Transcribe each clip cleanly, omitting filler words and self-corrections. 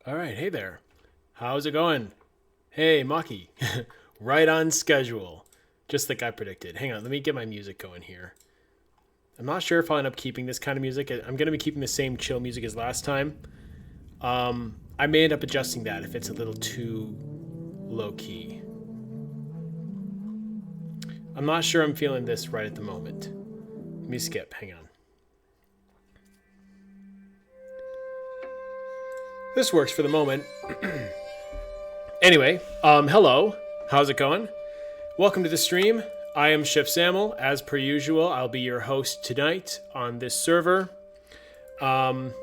All right, hey there. How's it going? Hey, Maki. Right on schedule. Just like I predicted. Hang on, let me get my music going here. I'm not sure if I'll end up keeping this kind of music. I'm going to be keeping the same chill music as last time. I may end up adjusting that if it's a little too low-key. I'm not sure I'm feeling this right at the moment. Let me skip. Hang on. This works for the moment. Anyway, hello. How's it going? Welcome to the stream. I am Chef Sammul. As per usual, I'll be your host tonight on this server. I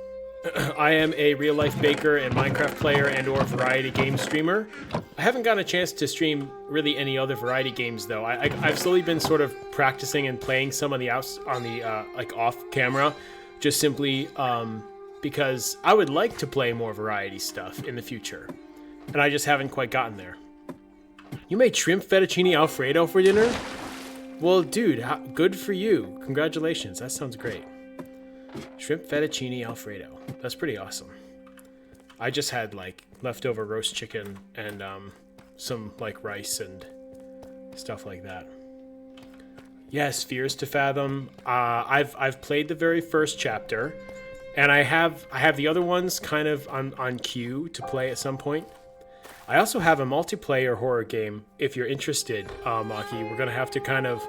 am a real-life baker and Minecraft player and or variety game streamer. I haven't gotten a chance to stream really any other variety games though. I've slowly been sort of practicing and playing some on the like off camera, just simply because I would like to play more variety stuff in the future, and I just haven't quite gotten there. You made shrimp fettuccine alfredo for dinner? Well, dude, good for you. Congratulations. That sounds great. Shrimp fettuccine alfredo. That's pretty awesome. I just had like leftover roast chicken and some like rice and stuff like that. Yes, Fears to Fathom. I've played the very first chapter, and I have the other ones kind of on queue to play at some point. I also have a multiplayer horror game. If you're interested, Maki, we're gonna have to kind of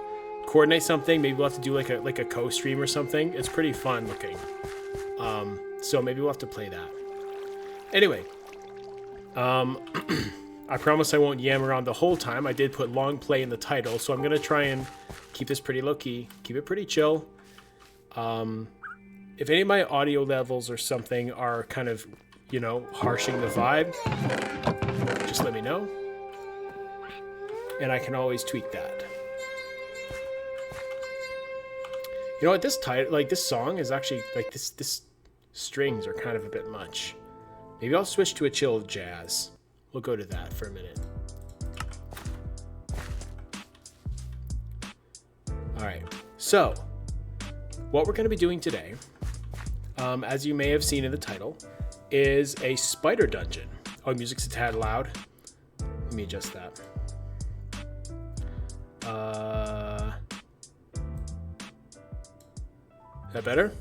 coordinate something. Maybe we'll have to do like a co-stream or something. It's pretty fun looking. So maybe we'll have to play that. Anyway, I promise I won't yam around the whole time. I did put Longplay in the title, so I'm gonna try and keep this pretty low key, keep it pretty chill. If any of my audio levels or something are kind of, you know, harshing the vibe, just let me know, and I can always tweak that. You know what, this song is actually like this strings are kind of a bit much. Maybe I'll switch to a chill jazz. We'll go to that for a minute. All right, so what we're going to be doing today, as you may have seen in the title, is a spider dungeon. Oh, music's a tad loud. Let me adjust that. Is that better?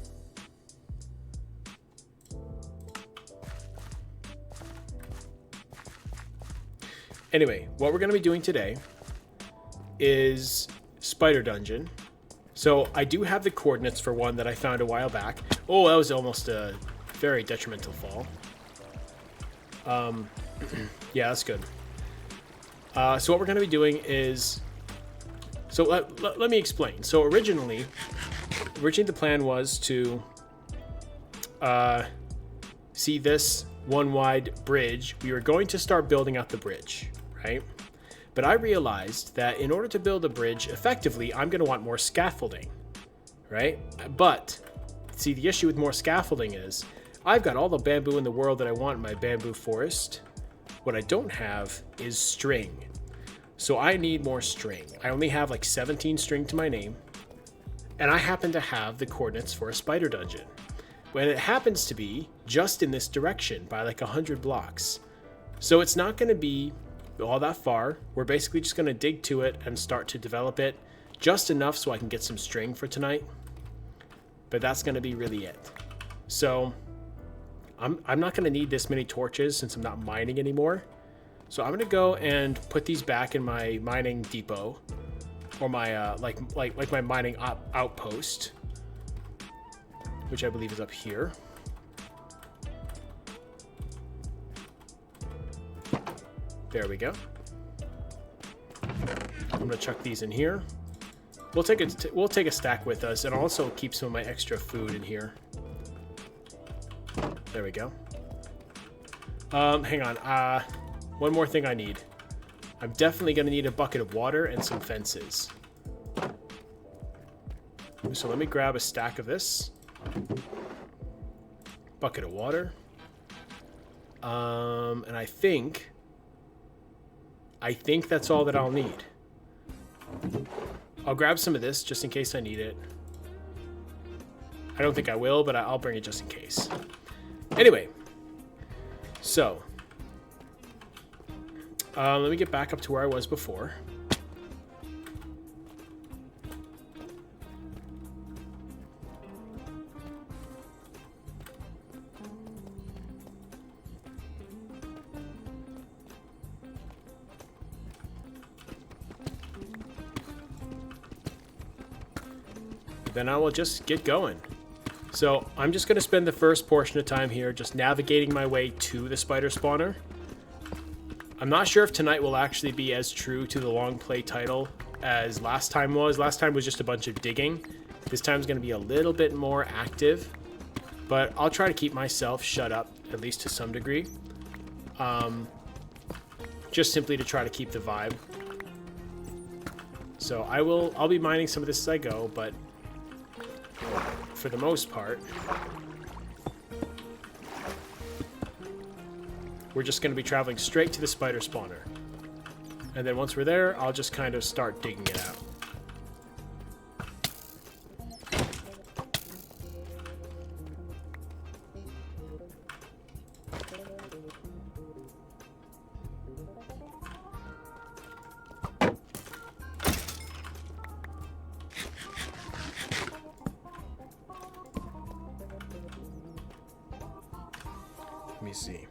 Anyway, what we're going to be doing today is Spider Dungeon. So I do have the coordinates for one that I found a while back. Oh, that was almost a very detrimental fall. Yeah, that's good. So what we're going to be doing is... So let me explain. So originally the plan was to see this one wide bridge. We were going to start building out the bridge, right? But I realized that in order to build a bridge effectively, I'm going to want more scaffolding, right? But see, the issue with more scaffolding is I've got all the bamboo in the world that I want in my bamboo forest. What I don't have is string. So I need more string. I only have like 17 string to my name. And I happen to have the coordinates for a spider dungeon. When it happens to be just in this direction by like 100 blocks. So it's not going to be all that far. We're basically just going to dig to it and start to develop it just enough so I can get some string for tonight. But that's going to be really it. So I'm not going to need this many torches since I'm not mining anymore. So I'm going to go and put these back in my mining depot, or my like my mining outpost, which I believe is up here. There we go. I'm going to chuck these in here. We'll take a stack with us, and I'll also keep some of my extra food in here. There we go. Hang on. One more thing I need. I'm definitely going to need a bucket of water and some fences. So let me grab a stack of this. Bucket of water. And I think that's all that I'll need. I'll grab some of this just in case I need it. I don't think I will, but I'll bring it just in case. Anyway, So, let me get back up to where I was before. Then I will just get going. So I'm just going to spend the first portion of time here just navigating my way to the spider spawner. I'm not sure if tonight will actually be as true to the long play title as last time was. Last time was just a bunch of digging. This time's going to be a little bit more active, but I'll try to keep myself shut up, at least to some degree. Just simply to try to keep the vibe. So I'll be mining some of this as I go, but for the most part, we're just going to be traveling straight to the spider spawner. And then once we're there, I'll just kind of start digging it out. Let me see.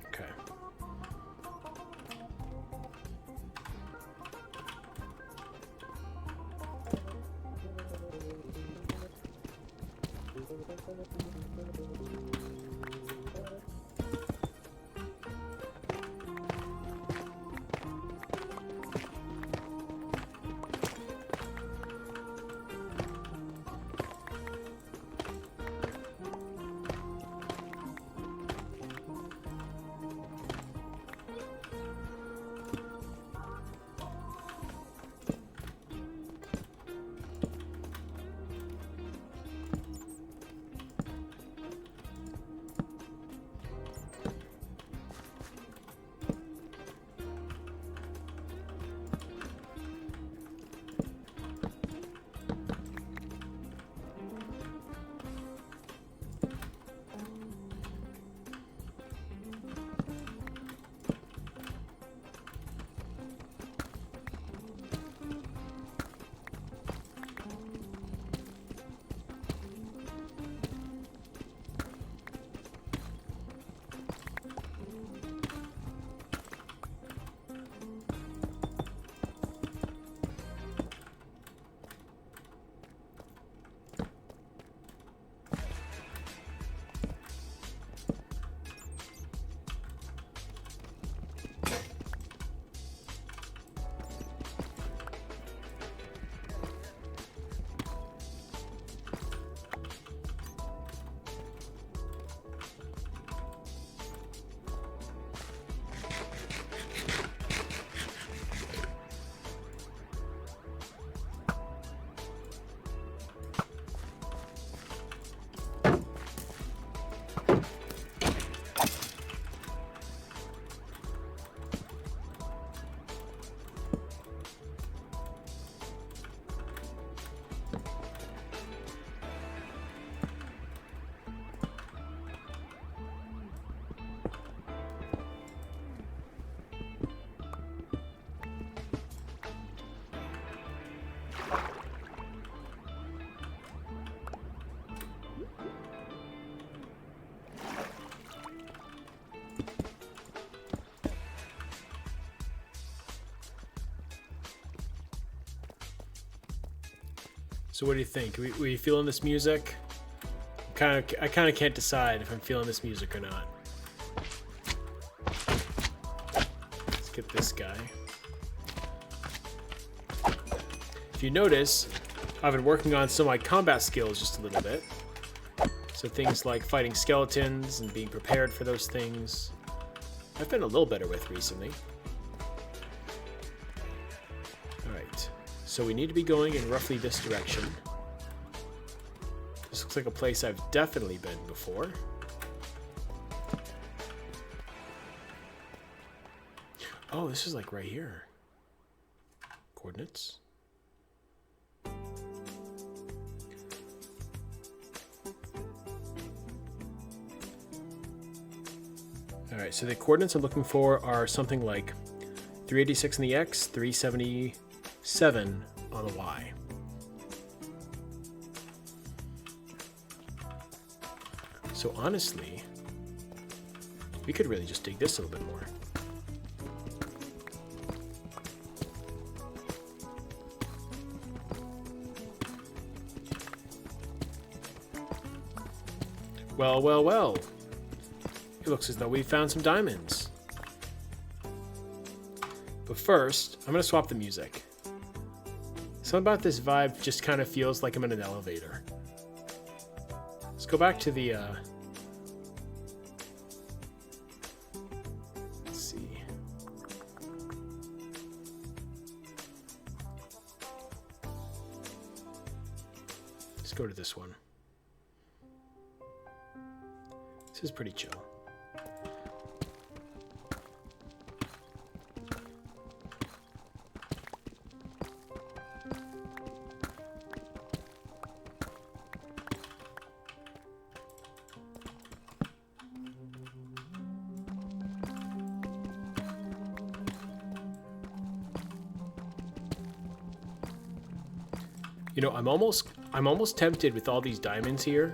Okay. So what do you think? Were you feeling this music? I kind of can't decide if I'm feeling this music or not. Let's get this guy. If you notice, I've been working on some of my combat skills just a little bit. So things like fighting skeletons and being prepared for those things, I've been a little better with recently. Alright, so we need to be going in roughly this direction. This looks like a place I've definitely been before. Oh, this is like right here. Coordinates. All right, so the coordinates I'm looking for are something like 386 on the X, 377 on the Y. So honestly, we could really just dig this a little bit more. Well, well, well. It looks as though we found some diamonds. But first, I'm going to swap the music. Something about this vibe just kind of feels like I'm in an elevator. Let's go back to the... let's see. Let's go to this one. This is pretty chill. You know, I'm almost tempted with all these diamonds here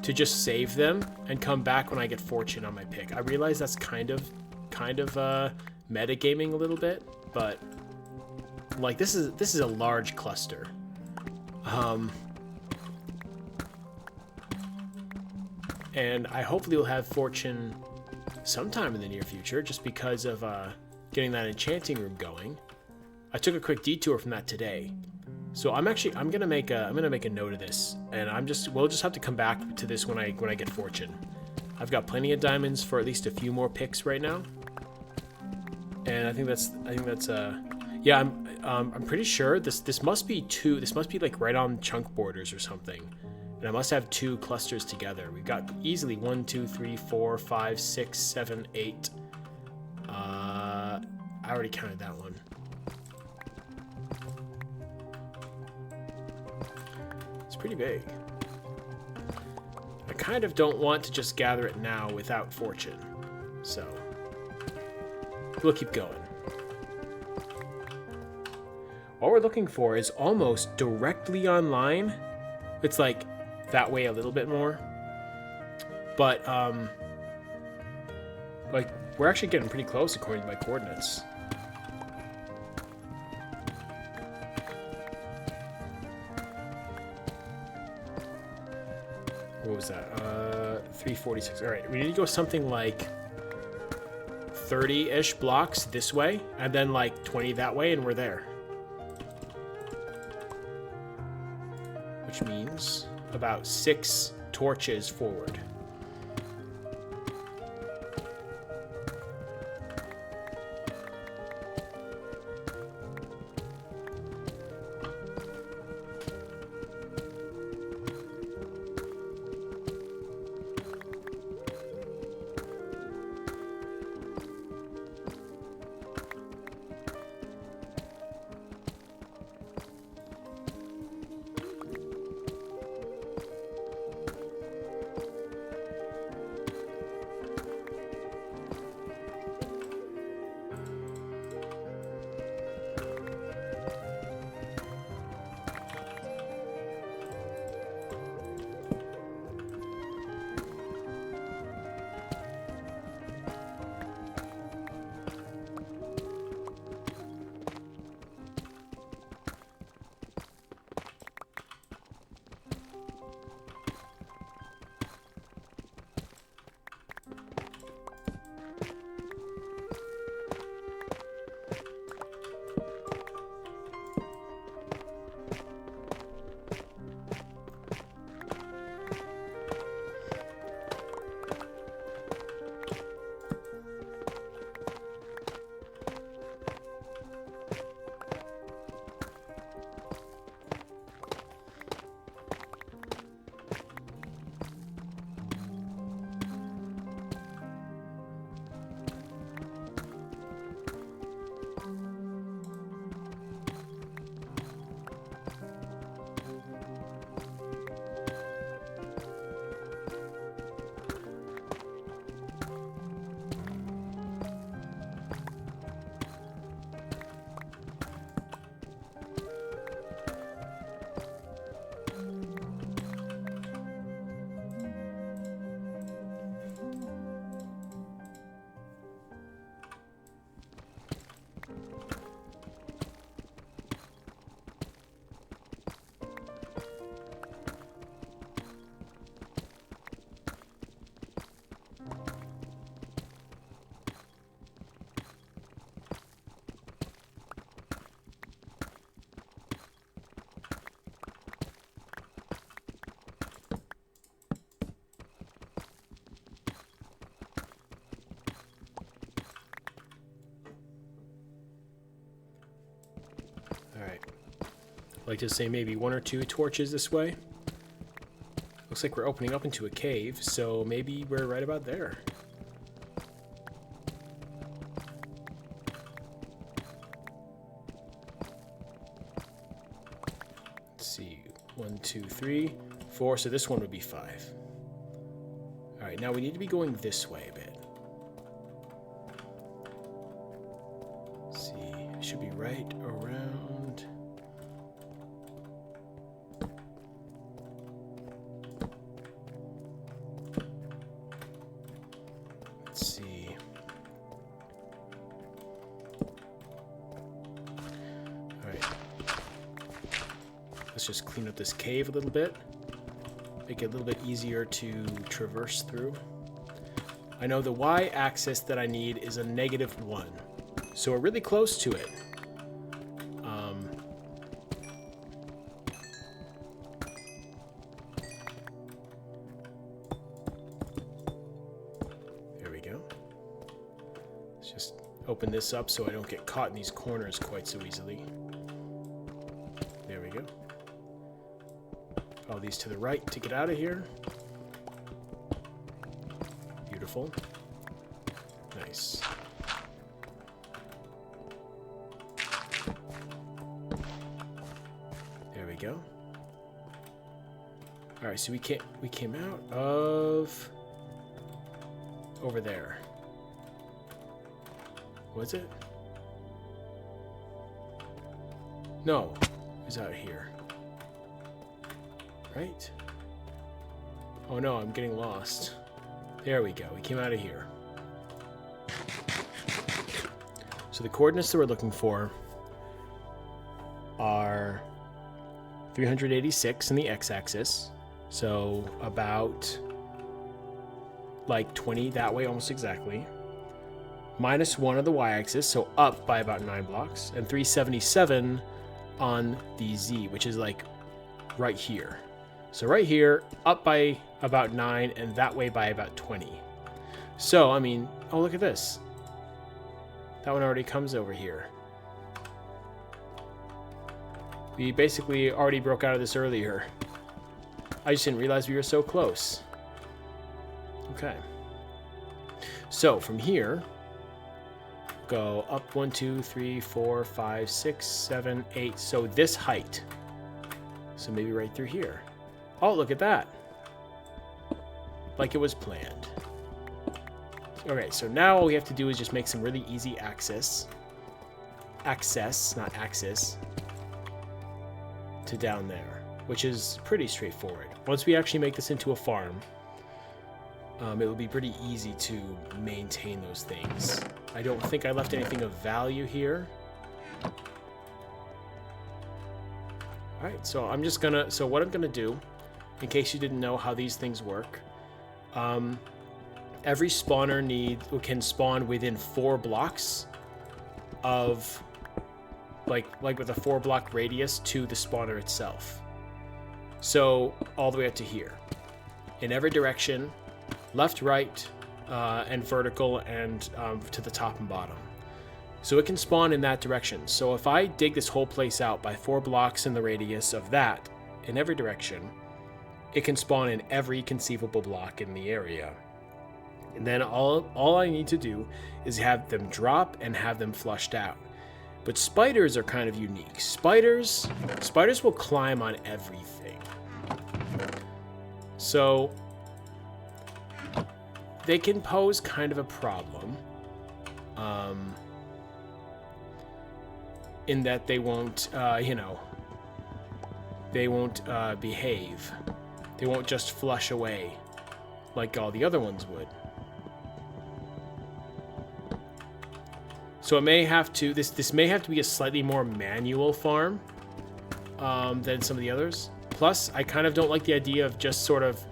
to just save them and come back when I get fortune on my pick. I realize that's kind of metagaming a little bit, but like this is a large cluster. And I hopefully will have fortune sometime in the near future, just because of getting that enchanting room going. I took a quick detour from that today. So I'm gonna make a note of this, and we'll just have to come back to this when I get fortune. I've got plenty of diamonds for at least a few more picks right now, and I think that's yeah. I'm pretty sure this must be like right on chunk borders or something, and I must have two clusters together. We've got easily 1, 2, 3, 4, 5, 6, 7, 8. I already counted that one. Pretty big. I kind of don't want to just gather it now without fortune, so we'll keep going. What we're looking for is almost directly online. It's like that way a little bit more, but like we're actually getting pretty close according to my coordinates. What was that? 346. All right, we need to go something like 30-ish blocks this way, and then like 20 that way, and we're there. Which means about 6 torches forward. like to say maybe 1 or 2 torches this way. Looks like we're opening up into a cave, so maybe we're right about there. Let's see, 1, 2, 3, 4, so this one would be 5. All right, now we need to be going this way a bit. Let's see, it should be right around. Let's see. All right. Let's just clean up this cave a little bit. Make it a little bit easier to traverse through. I know the y-axis that I need is a -1. So we're really close to it. There we go. Let's just open this up so I don't get caught in these corners quite so easily. There we go. Follow these to the right to get out of here. Beautiful. Nice. There we go. All right, so we came out of over there. Was it? No, it was out here. Right? Oh no, I'm getting lost. There we go. We came out of here. So the coordinates that we're looking for are 386 in the x-axis. So about like 20 that way, almost exactly. -1 on the y-axis, so up by about 9 blocks. And 377 on the z, which is like right here. So right here, up by about 9, and that way by about 20. So, I mean, oh, look at this. That one already comes over here. We basically already broke out of this earlier. I just didn't realize we were so close. Okay. So, from here, go up 1, 2, 3, 4, 5, 6, 7, 8. So this height. So maybe right through here. Oh, look at that. Like it was planned. Okay, so now all we have to do is just make some really easy access, not axis, to down there, which is pretty straightforward. Once we actually make this into a farm, it will be pretty easy to maintain those things. I don't think I left anything of value here. All right, so what I'm gonna do, in case you didn't know how these things work, every spawner can spawn within 4 blocks of, like with a 4-block radius to the spawner itself. So all the way up to here, in every direction, left, right, and vertical, and to the top and bottom. So it can spawn in that direction. So if I dig this whole place out by 4 blocks in the radius of that, in every direction, it can spawn in every conceivable block in the area. And then all I need to do is have them drop and have them flushed out. But spiders are kind of unique. Spiders will climb on everything. So they can pose kind of a problem. In that they won't, they won't behave. They won't just flush away like all the other ones would. So it may have to, this may have to be a slightly more manual farm than some of the others. Plus, I kind of don't like the idea of just sort of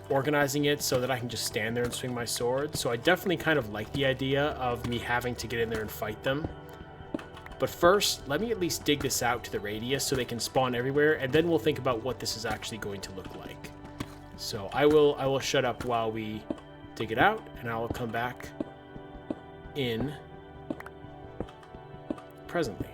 organizing it so that I can just stand there and swing my sword. So I definitely kind of like the idea of me having to get in there and fight them. But first, let me at least dig this out to the radius so they can spawn everywhere, and then we'll think about what this is actually going to look like. So I will shut up while we dig it out, and I will come back in presently.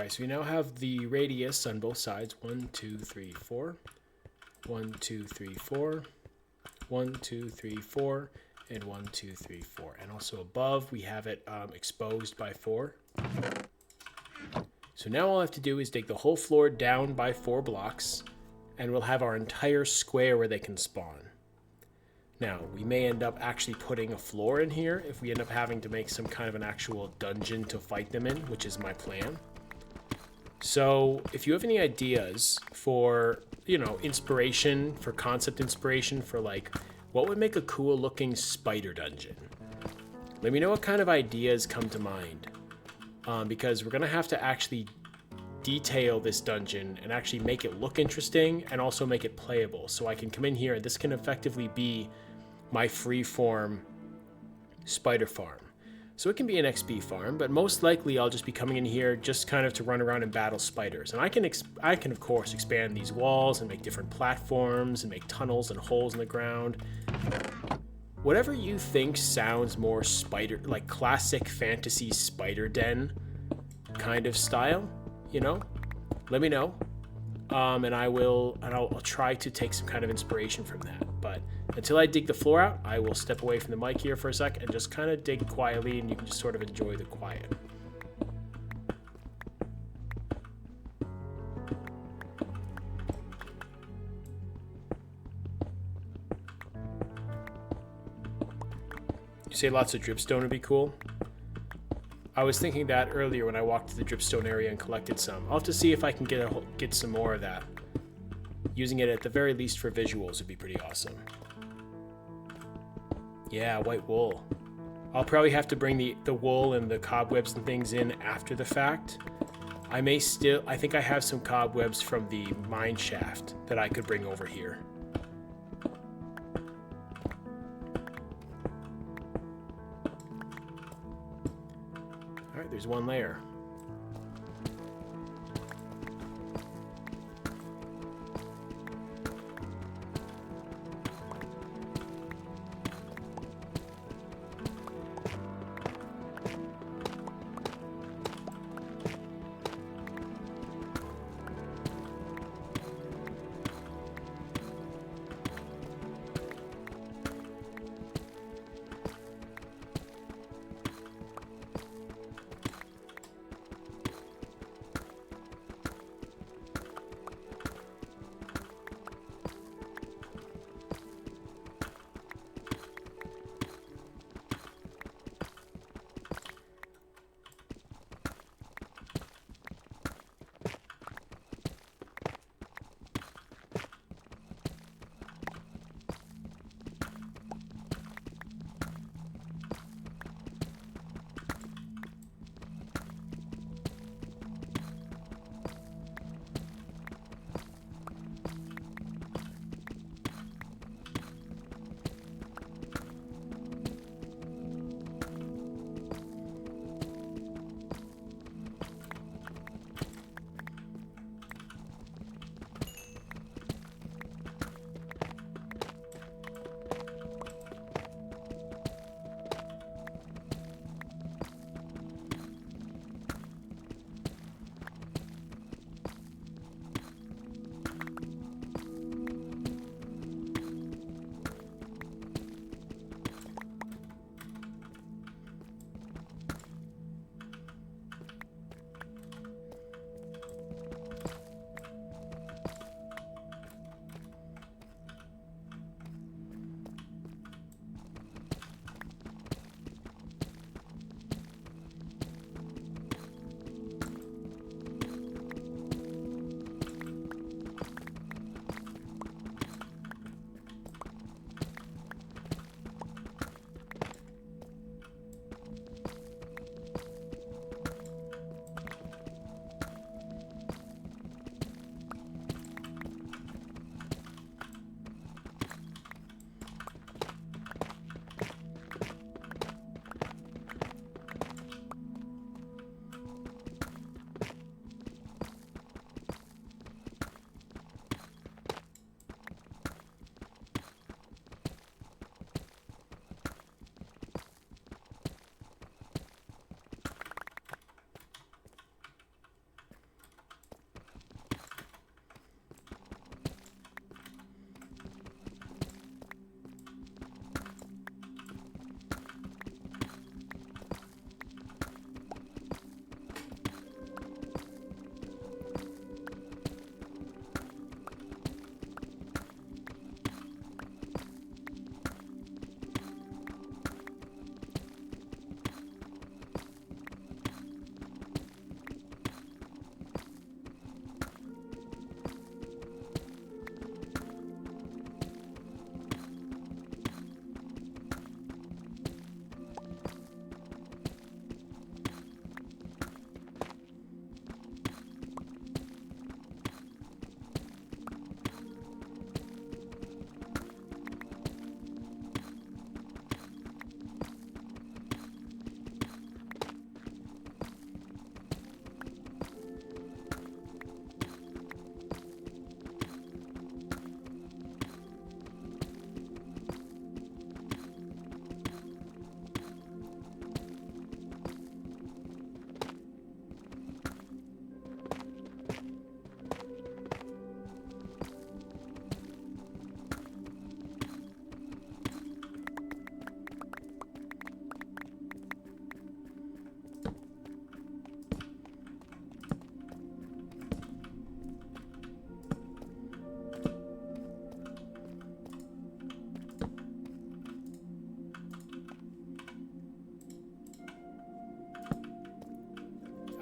Alright, so we now have the radius on both sides. 1, 2, 3, 4. 1, 2, 3, 4. 1, 2, 3, 4. And 1, 2, 3, 4. And also above, we have it exposed by 4. So now all I have to do is dig the whole floor down by 4 blocks, and we'll have our entire square where they can spawn. Now, we may end up actually putting a floor in here if we end up having to make some kind of an actual dungeon to fight them in, which is my plan. So, if you have any ideas for, you know, inspiration, for concept inspiration, for like, what would make a cool looking spider dungeon? Let me know what kind of ideas come to mind. Because we're going to have to actually detail this dungeon and actually make it look interesting and also make it playable. So I can come in here and this can effectively be my freeform spider farm. So it can be an XP farm, but most likely I'll just be coming in here just kind of to run around and battle spiders. And I can of course expand these walls and make different platforms and make tunnels and holes in the ground. Whatever you think sounds more spider, like classic fantasy spider den kind of style, you know, let me know. And I'll try to take some kind of inspiration from that. But until I dig the floor out, I will step away from the mic here for a sec and just kind of dig quietly, and you can just sort of enjoy the quiet. You say lots of dripstone would be cool? I was thinking that earlier when I walked to the dripstone area and collected some. I'll have to see if I can get some more of that. Using it at the very least for visuals would be pretty awesome. Yeah, white wool. I'll probably have to bring the wool and the cobwebs and things in after the fact. I think I have some cobwebs from the mine shaft that I could bring over here. Alright, there's one layer.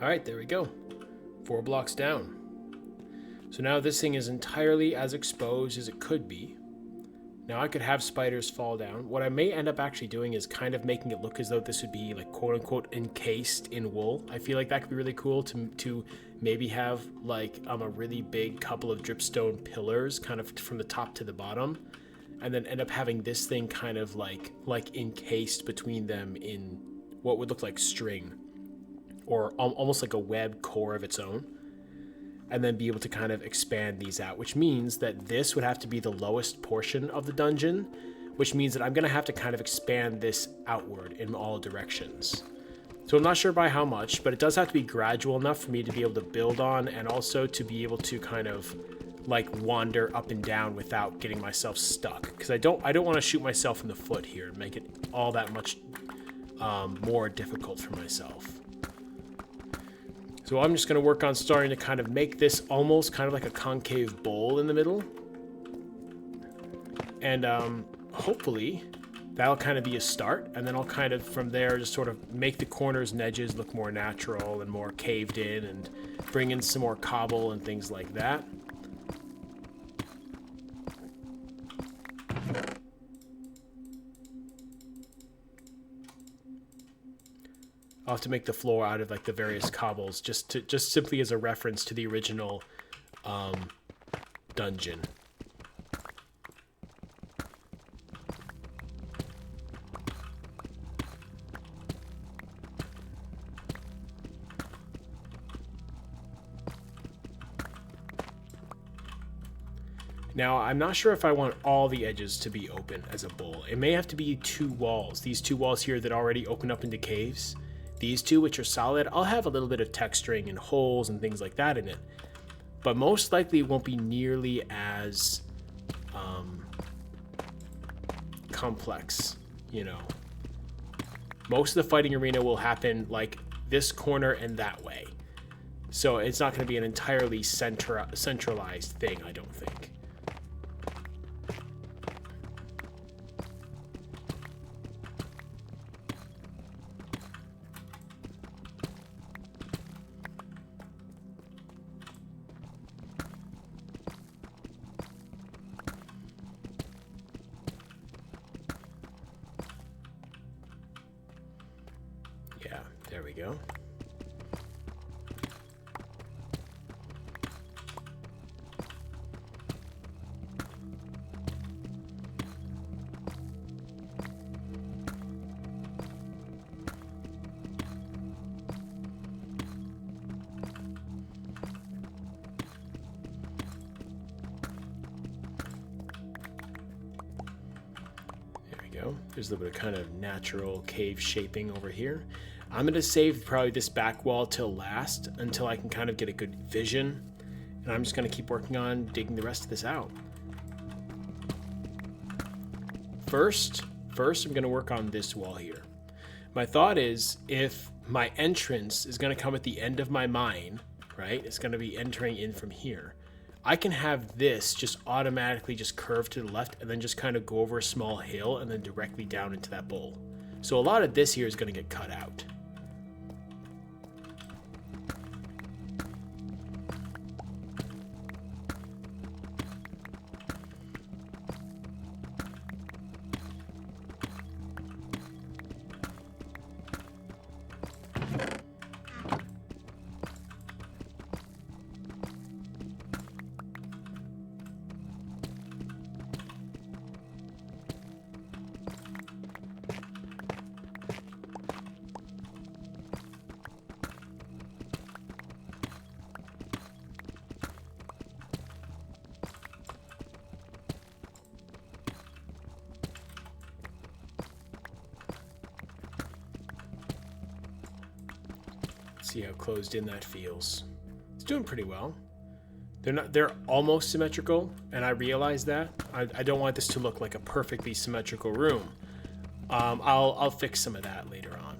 All right, there we go. 4 blocks down. So now this thing is entirely as exposed as it could be. Now I could have spiders fall down. What I may end up actually doing is kind of making it look as though this would be like quote unquote encased in wool. I feel like that could be really cool to maybe have like a really big couple of dripstone pillars kind of from the top to the bottom, and then end up having this thing kind of like encased between them in what would look like string or almost like a web core of its own. And then be able to kind of expand these out, which means that this would have to be the lowest portion of the dungeon, which means that I'm going to have to kind of expand this outward in all directions. So I'm not sure by how much, but it does have to be gradual enough for me to be able to build on, and also to be able to kind of like wander up and down without getting myself stuck, because I don't want to shoot myself in the foot here and make it all that much more difficult for myself. So I'm just going to work on starting to kind of make this almost kind of like a concave bowl in the middle. And hopefully that'll kind of be a start. And then I'll kind of from there just sort of make the corners and edges look more natural and more caved in, and bring in some more cobble and things like that. I'll have to make the floor out of like the various cobbles just simply as a reference to the original dungeon. Now, I'm not sure if I want all the edges to be open as a bowl. It may have to be 2 walls. These 2 walls here that already open up into caves. These 2, which are solid, I'll have a little bit of texturing and holes and things like that in it. But most likely it won't be nearly as complex, you know. Most of the fighting arena will happen like this corner and that way. So it's not going to be an entirely centralized thing, I don't think. Yeah, there we go. There's a little bit of kind of natural cave shaping over here. I'm going to save probably this back wall till last until I can kind of get a good vision. And I'm just going to keep working on digging the rest of this out. First, I'm going to work on this wall here. My thought is if my entrance is going to come at the end of my mine, right? It's going to be entering in from here. I can have this just automatically just curve to the left and then just kind of go over a small hill and then directly down into that bowl. So a lot of this here is going to get cut out. See how closed in that feels. It's doing pretty well. They're almost symmetrical, and I realize that. I don't want this to look like a perfectly symmetrical room. I'll fix some of that later on.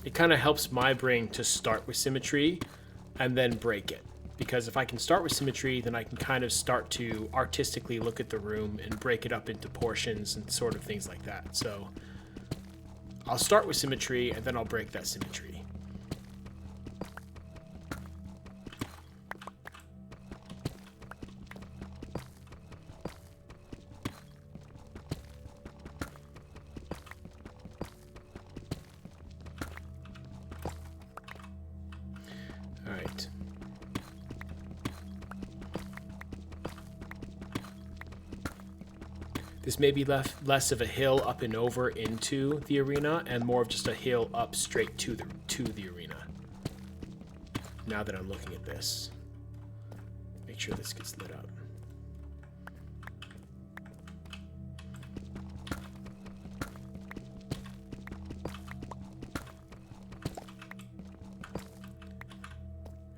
It kind of helps my brain to start with symmetry and then break it. Because if I can start with symmetry, then I can kind of start to artistically look at the room and break it up into portions and sort of things like that. So I'll start with symmetry and then I'll break that symmetry. right. This may be less of a hill up and over into the arena and more of just a hill up straight to the arena. Now that I'm looking at this. Make sure this gets lit up.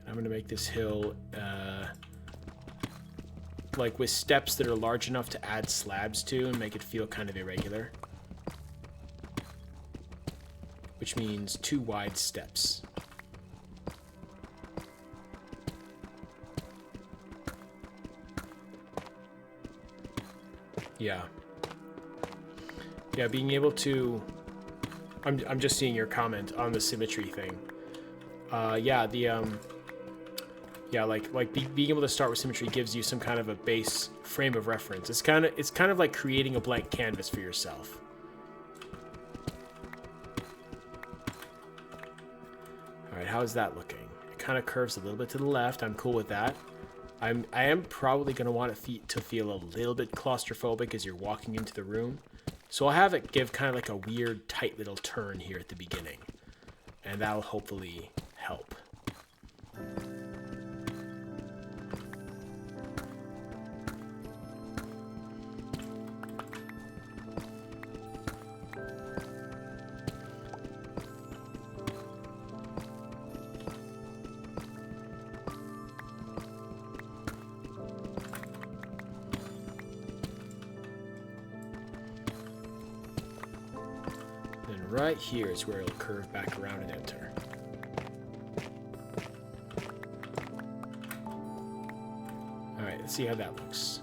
I'm going to make this hill like with steps that are large enough to add slabs to and make it feel kind of irregular. Which means 2 wide steps. Yeah. Yeah, being able to... I'm just seeing your comment on the symmetry thing. Yeah, the... Yeah, being able to start with symmetry gives you some kind of a base frame of reference. It's kind of like creating a blank canvas for yourself. All right, how is that looking? It kind of curves a little bit to the left. I'm cool with that. I am probably going to want it to feel a little bit claustrophobic as you're walking into the room. So I'll have it give kind of like a weird, tight little turn here at the beginning. And that'll hopefully help. Right here is where it'll curve back around and enter. Alright, let's see how that looks.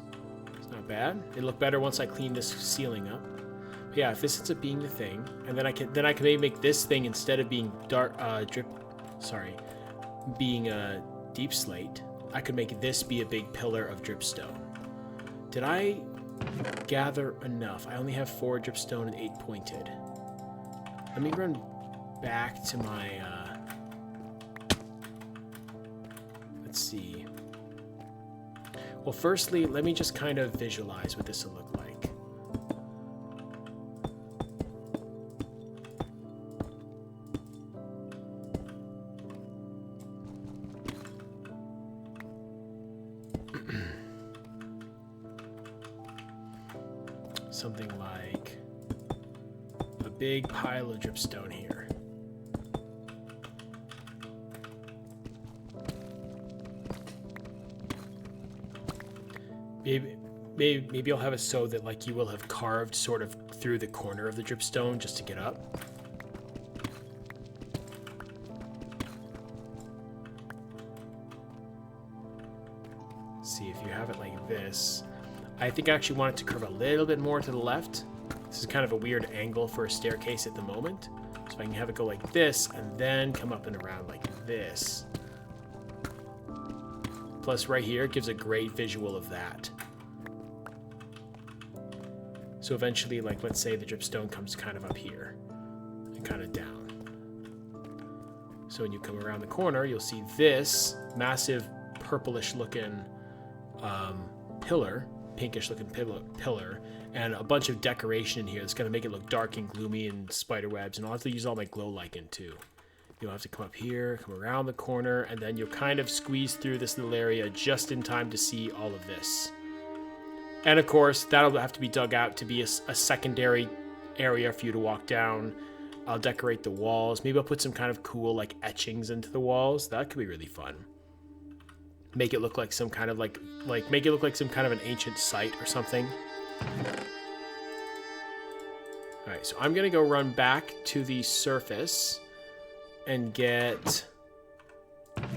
It's not bad. It'll look better once I clean this ceiling up. But yeah, if this ends up being the thing, and then I can maybe make this thing instead of being being a deep slate, I could make this be a big pillar of dripstone. Did I gather enough? I only have 4 dripstone and 8 pointed. Let me run back to my, let's see. Well, firstly, let me just kind of visualize what this will look like. Something like a big pile of dripstone here. Maybe I'll have it so that like you will have carved sort of through the corner of the dripstone just to get up. See if you have it like this. I think I actually want it to curve a little bit more to the left. This is kind of a weird angle for a staircase at the moment. So I can have it go like this and then come up and around like this. Plus right here, it gives a great visual of that. So eventually, like let's say the dripstone comes kind of up here and kind of down. So when you come around the corner, you'll see this massive purplish looking pillar, pinkish looking pillar, and a bunch of decoration in here that's going to make it look dark and gloomy and spider webs, and I'll have to use all my glow lichen too. You'll have to come up here, come around the corner, and then you'll kind of squeeze through this little area just in time to see all of this. And of course, that'll have to be dug out to be a secondary area for you to walk down. I'll decorate the walls. Maybe I'll put some kind of cool like etchings into the walls. That could be really fun. Make it look like some kind of like make it look like some kind of an ancient site or something. All right, so I'm gonna go run back to the surface and get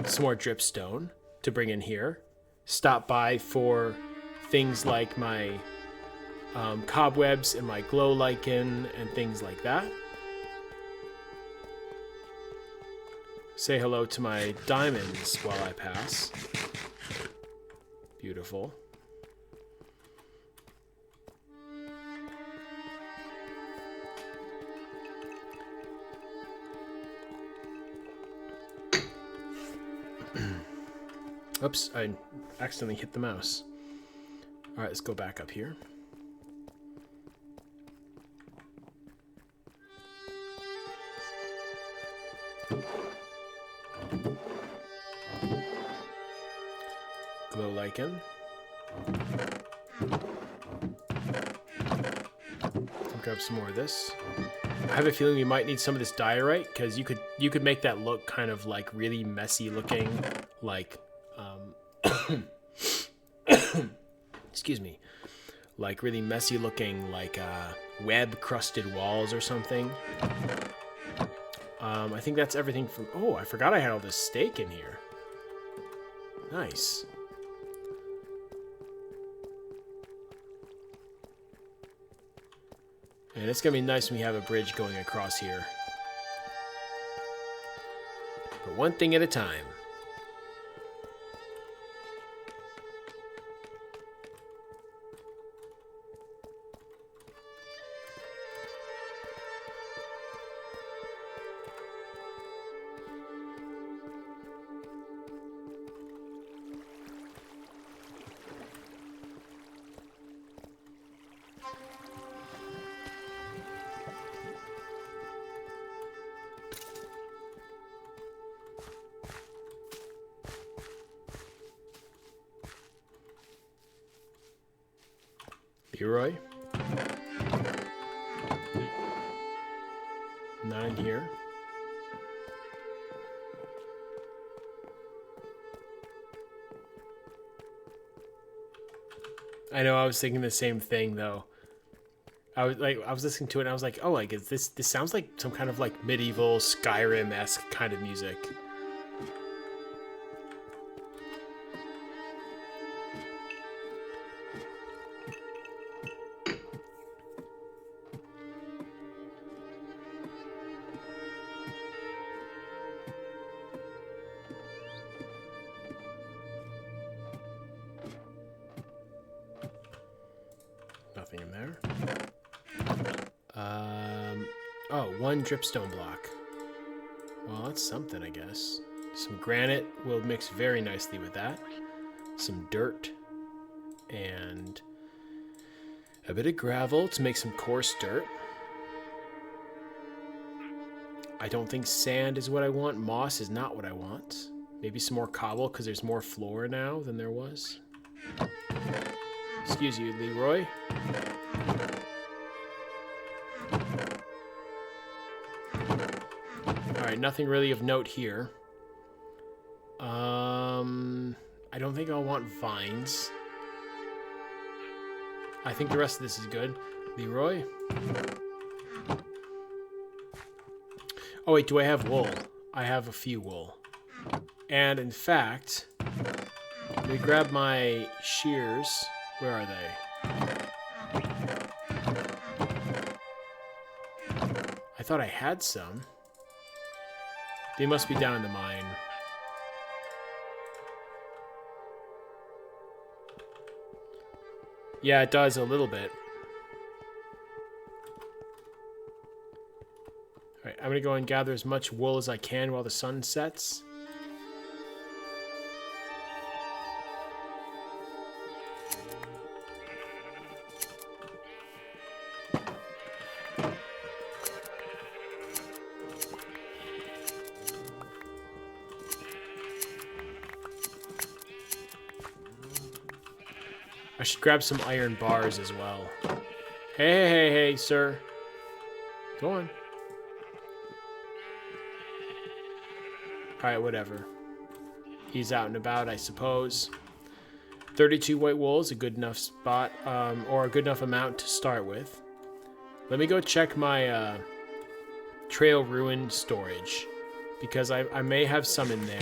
some more dripstone to bring in here. Stop by for things like my cobwebs and my glow lichen and things like that. Say hello to my diamonds while I pass. Beautiful. Oops, I accidentally hit the mouse. All right, let's go back up here. Glow lichen. Grab some more of this. I have a feeling we might need some of this diorite because you could make that look kind of like really messy looking, like excuse me, like really messy looking, like web crusted walls or something. I think that's everything from. Oh, I forgot I had all this steak in here. Nice. And it's gonna be nice when we have a bridge going across here. But one thing at a time. Leroy. 9 here. I know, I was thinking the same thing though. I was listening to it and I was like, oh, like this sounds like some kind of like medieval Skyrim-esque kind of music. Nothing in there. Oh, 1 dripstone block. Well, that's something, I guess. Some granite will mix very nicely with that. Some dirt. And a bit of gravel to make some coarse dirt. I don't think sand is what I want. Moss is not what I want. Maybe some more cobble because there's more floor now than there was. Excuse you, Leroy. Alright, nothing really of note here. I don't think I'll want vines. I think the rest of this is good. Leroy? Oh wait, do I have wool? I have a few wool. And in fact, let me grab my shears. Where are they? I thought I had some. They must be down in the mine. Yeah, it does a little bit. Alright, I'm gonna go and gather as much wool as I can while the sun sets. I should grab some iron bars as well. Hey, sir. Go on. Alright, whatever. He's out and about, I suppose. 32 white wool is a good enough spot, or a good enough amount to start with. Let me go check my trail ruin storage, because I may have some in there.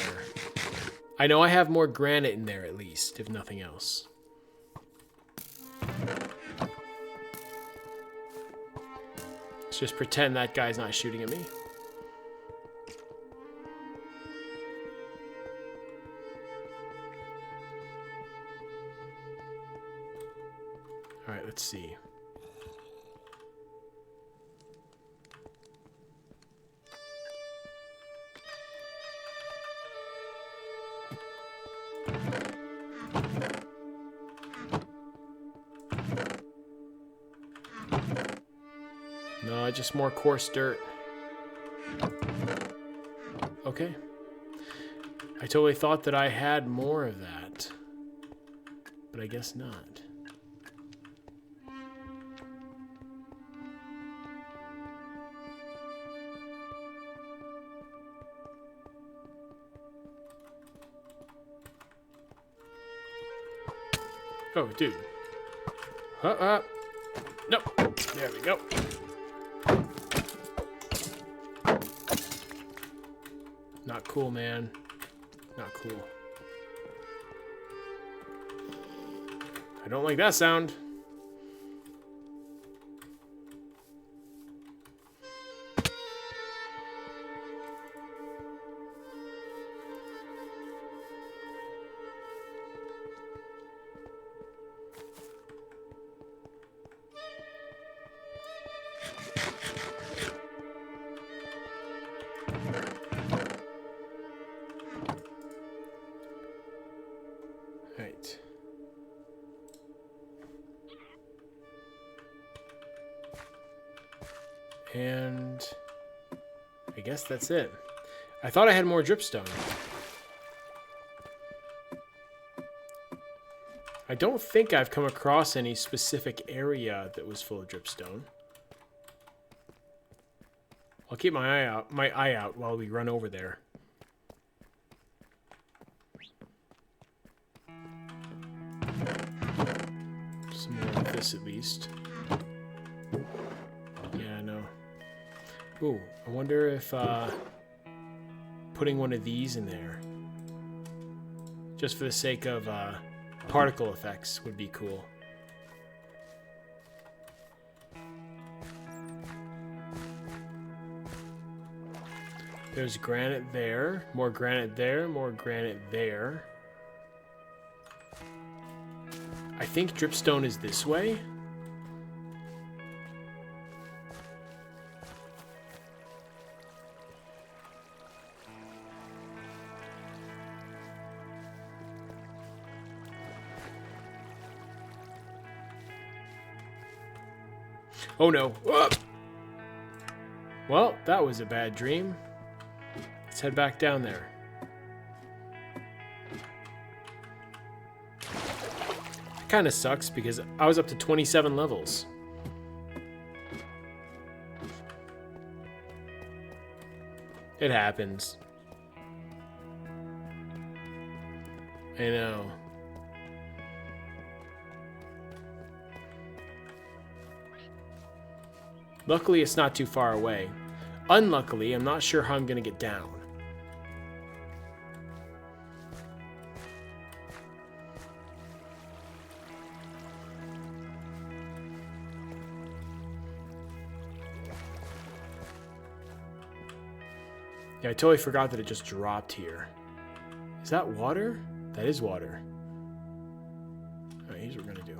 I know I have more granite in there at least, if nothing else. Let's just pretend that guy's not shooting at me. Alright, let's see. just more coarse dirt. Okay. I totally thought that I had more of that, but I guess not. Oh, dude. No. There we go. Not cool, man. Not cool. I don't like that sound. Right. And I guess that's it. I thought I had more dripstone. I don't think I've come across any specific area that was full of dripstone. I'll keep my eye out while we run over there. Some more of this at least. Yeah, I know. Ooh, I wonder if putting one of these in there, just for the sake of particle effects, would be cool. There's granite there, more granite there, more granite there. I think dripstone is this way. Oh no. Well, that was a bad dream. Let's head back down there. It kind of sucks because I was up to 27 levels. It happens. I know. Luckily, it's not too far away. Unluckily, I'm not sure how I'm going to get down. Yeah, I totally forgot that it just dropped here. Is that water? That is water. Alright, here's what we're going to do.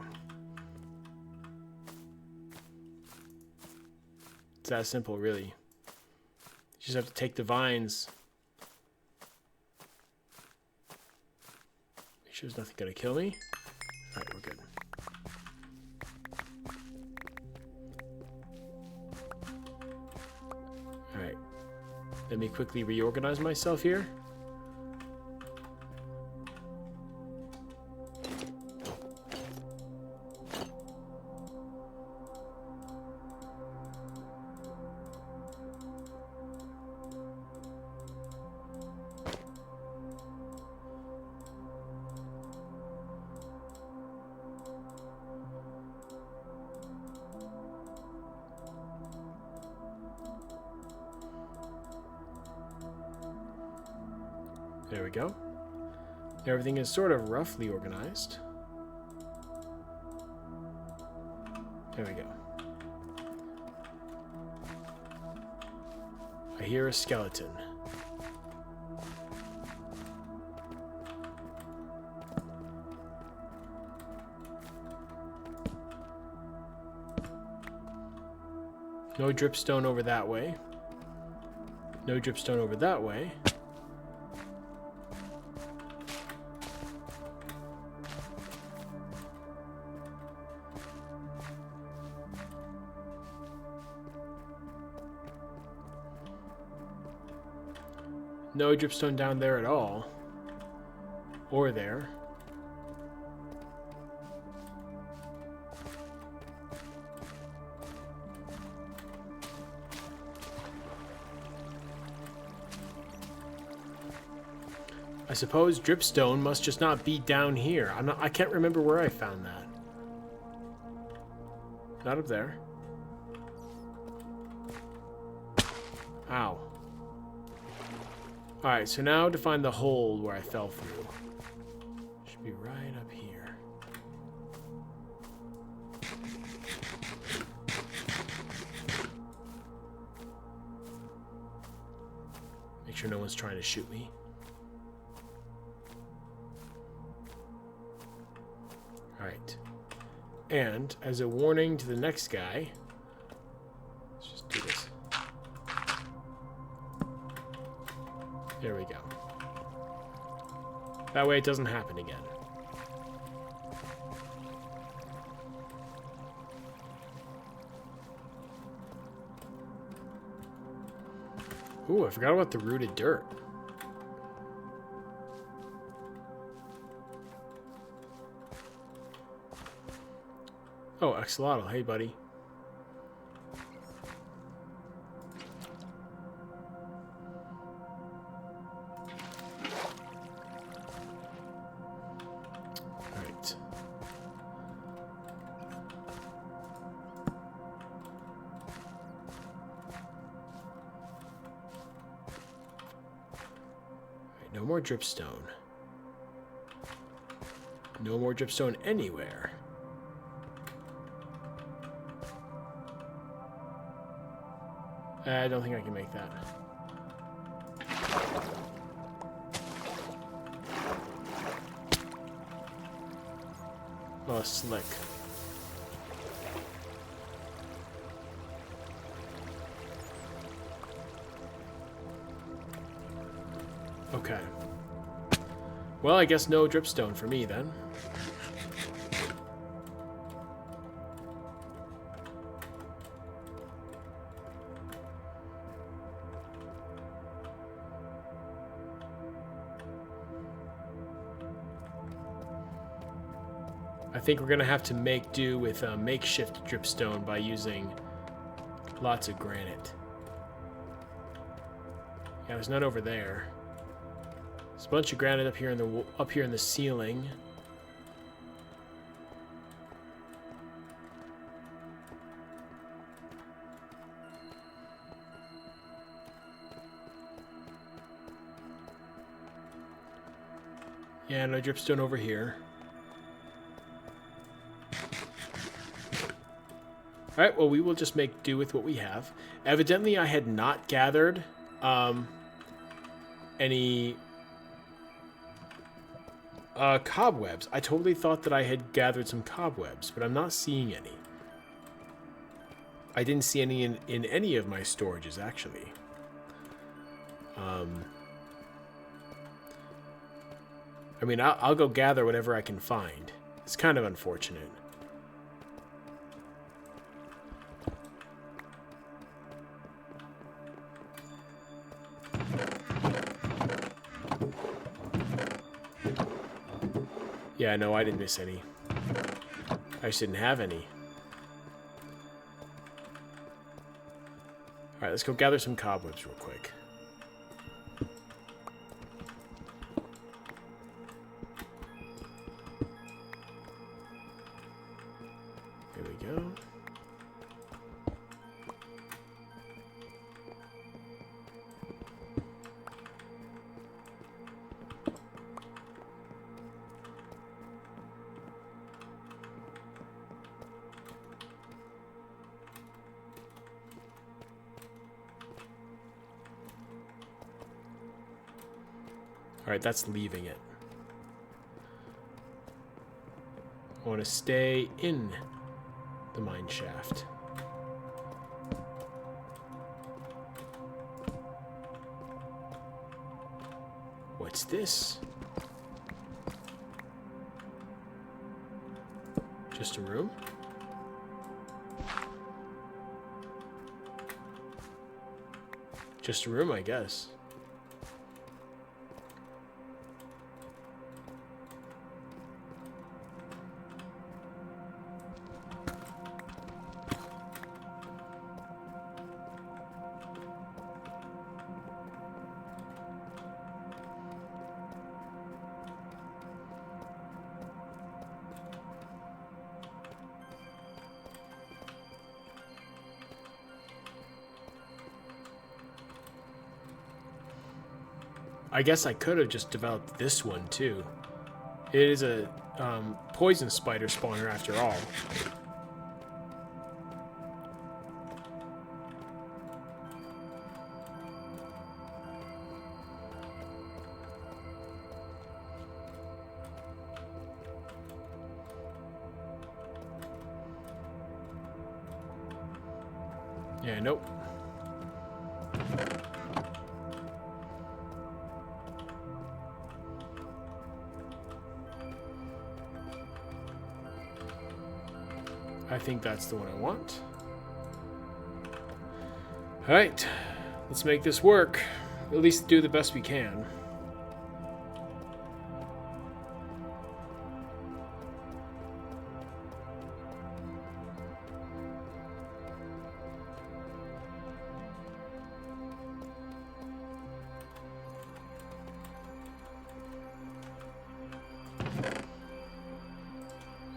It's that simple, really. You just have to take the vines. Make sure there's nothing going to kill me. Alright, we're good. Alright. Let me quickly reorganize myself here. There we go. Everything is sort of roughly organized. There we go. I hear a skeleton. No dripstone over that way. No dripstone over that way. No dripstone down there at all. Or there. I suppose dripstone must just not be down here. I can't remember where I found that. Not up there. Ow. Alright, so now to find the hole where I fell through. Should be right up here. Make sure no one's trying to shoot me. Alright. And as a warning to the next guy, let's just do this. There we go. That way it doesn't happen again. Ooh, I forgot about the rooted dirt. Oh, Axolotl. Hey, buddy. Alright. No more dripstone. No more dripstone anywhere. I don't think I can make that. Oh, slick. Okay. Well, I guess no dripstone for me then. I think we're gonna have to make do with a makeshift dripstone by using lots of granite. Yeah, there's none over there. There's a bunch of granite up here in the ceiling. Yeah, no dripstone over here. Alright, well, we will just make do with what we have. Evidently, I had not gathered any cobwebs. I totally thought that I had gathered some cobwebs, but I'm not seeing any. I didn't see any in any of my storages, actually. I mean, I'll go gather whatever I can find. It's kind of unfortunate. Yeah, no, I didn't miss any. I just didn't have any. Alright, let's go gather some cobwebs real quick. There we go. Alright, that's leaving it. I want to stay in the mine shaft. What's this? Just a room? Just a room, I guess. I guess I could have just developed this one too. It is a poison spider spawner after all. Yeah, nope. I think that's the one I want. All right, let's make this work. At least do the best we can.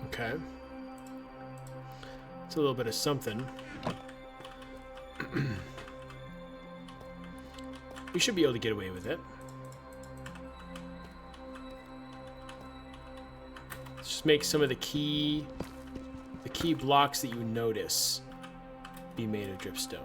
Okay. It's a little bit of something. We should be able to get away with it. Let's just make some of the key blocks that you notice be made of dripstone.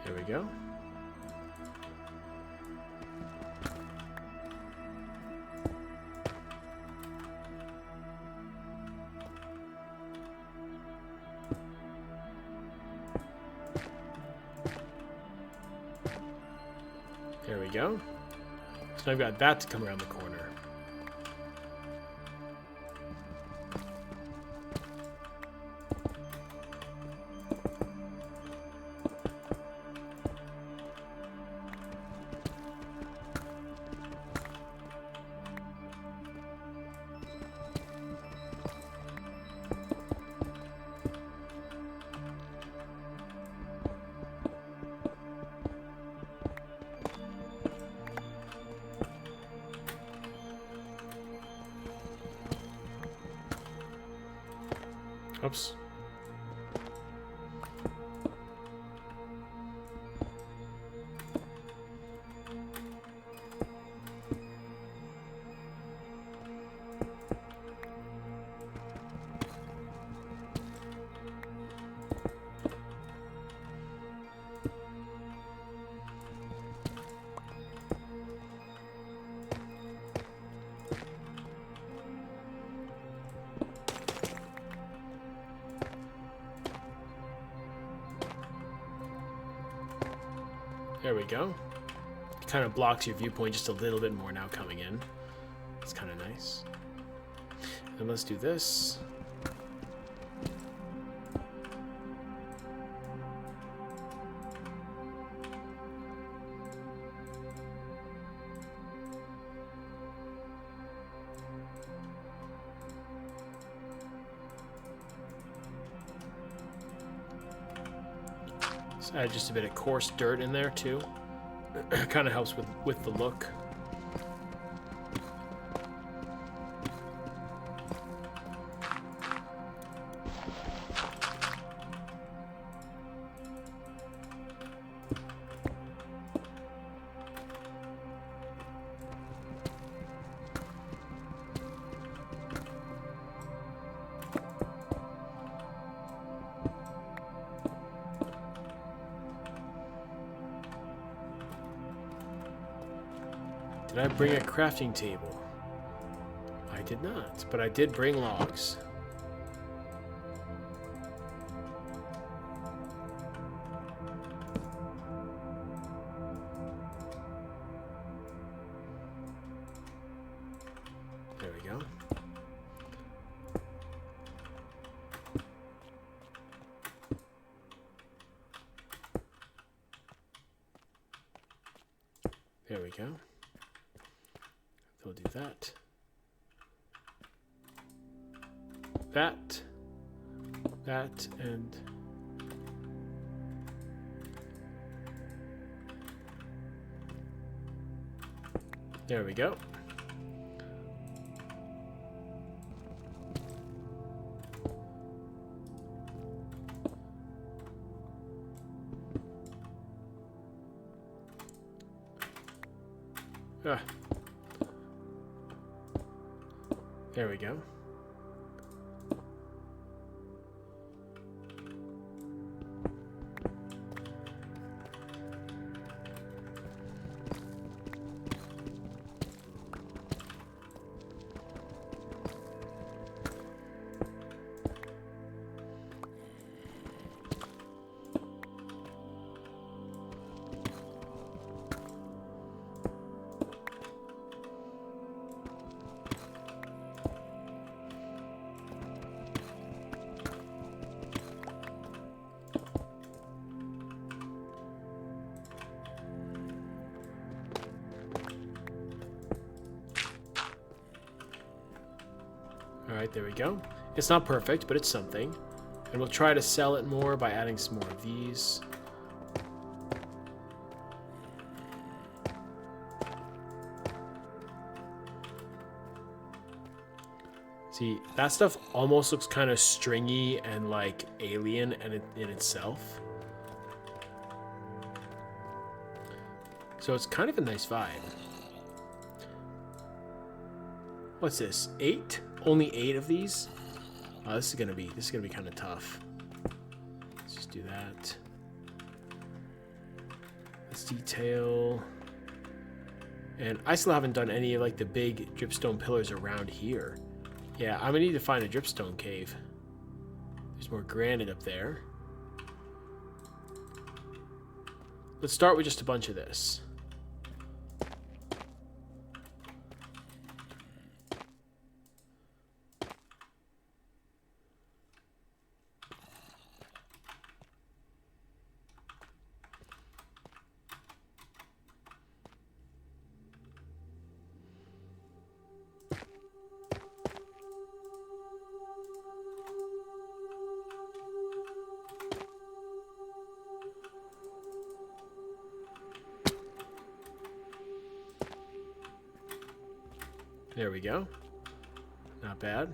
There we go. There we go. So now I've got that to come around the corner. Oops. There we go. It kind of blocks your viewpoint just a little bit more now coming in. It's kind of nice. And let's do this. Let's add just a bit of coarse dirt in there too. Kind of helps with the look. Did I bring a crafting table? I did not, but I did bring logs. There we go. There we go. We'll do that. that, and there we go. Ah. There we go. Alright, there we go. It's not perfect, but it's something. And we'll try to sell it more by adding some more of these. See, that stuff almost looks kind of stringy and like alien in itself. So it's kind of a nice vibe. What's this? 8? Only 8 of these? Oh, this is gonna be kind of tough. Let's just do that. Let's detail. And I still haven't done any of like the big dripstone pillars around here. Yeah, I'm gonna need to find a dripstone cave. There's more granite up there. Let's start with just a bunch of this. There we go. Not bad.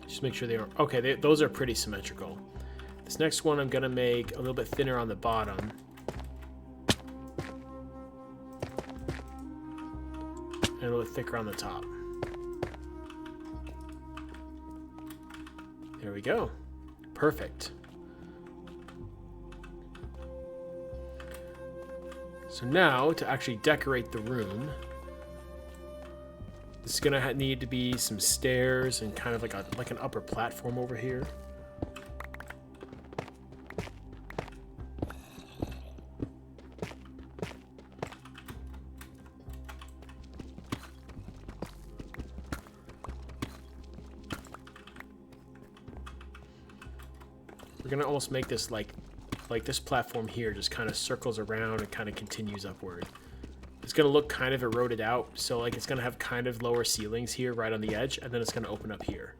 Just make sure they are okay. Those are pretty symmetrical. This next one I'm gonna make a little bit thinner on the bottom. And a little bit thicker on the top. There we go. Perfect. So now, to actually decorate the room, this is gonna need to be some stairs and kind of like an upper platform over here. We're gonna almost make this like this platform here just kind of circles around and kind of continues upward. It's gonna look kind of eroded out, so like it's gonna have kind of lower ceilings here right on the edge, and then it's gonna open up here.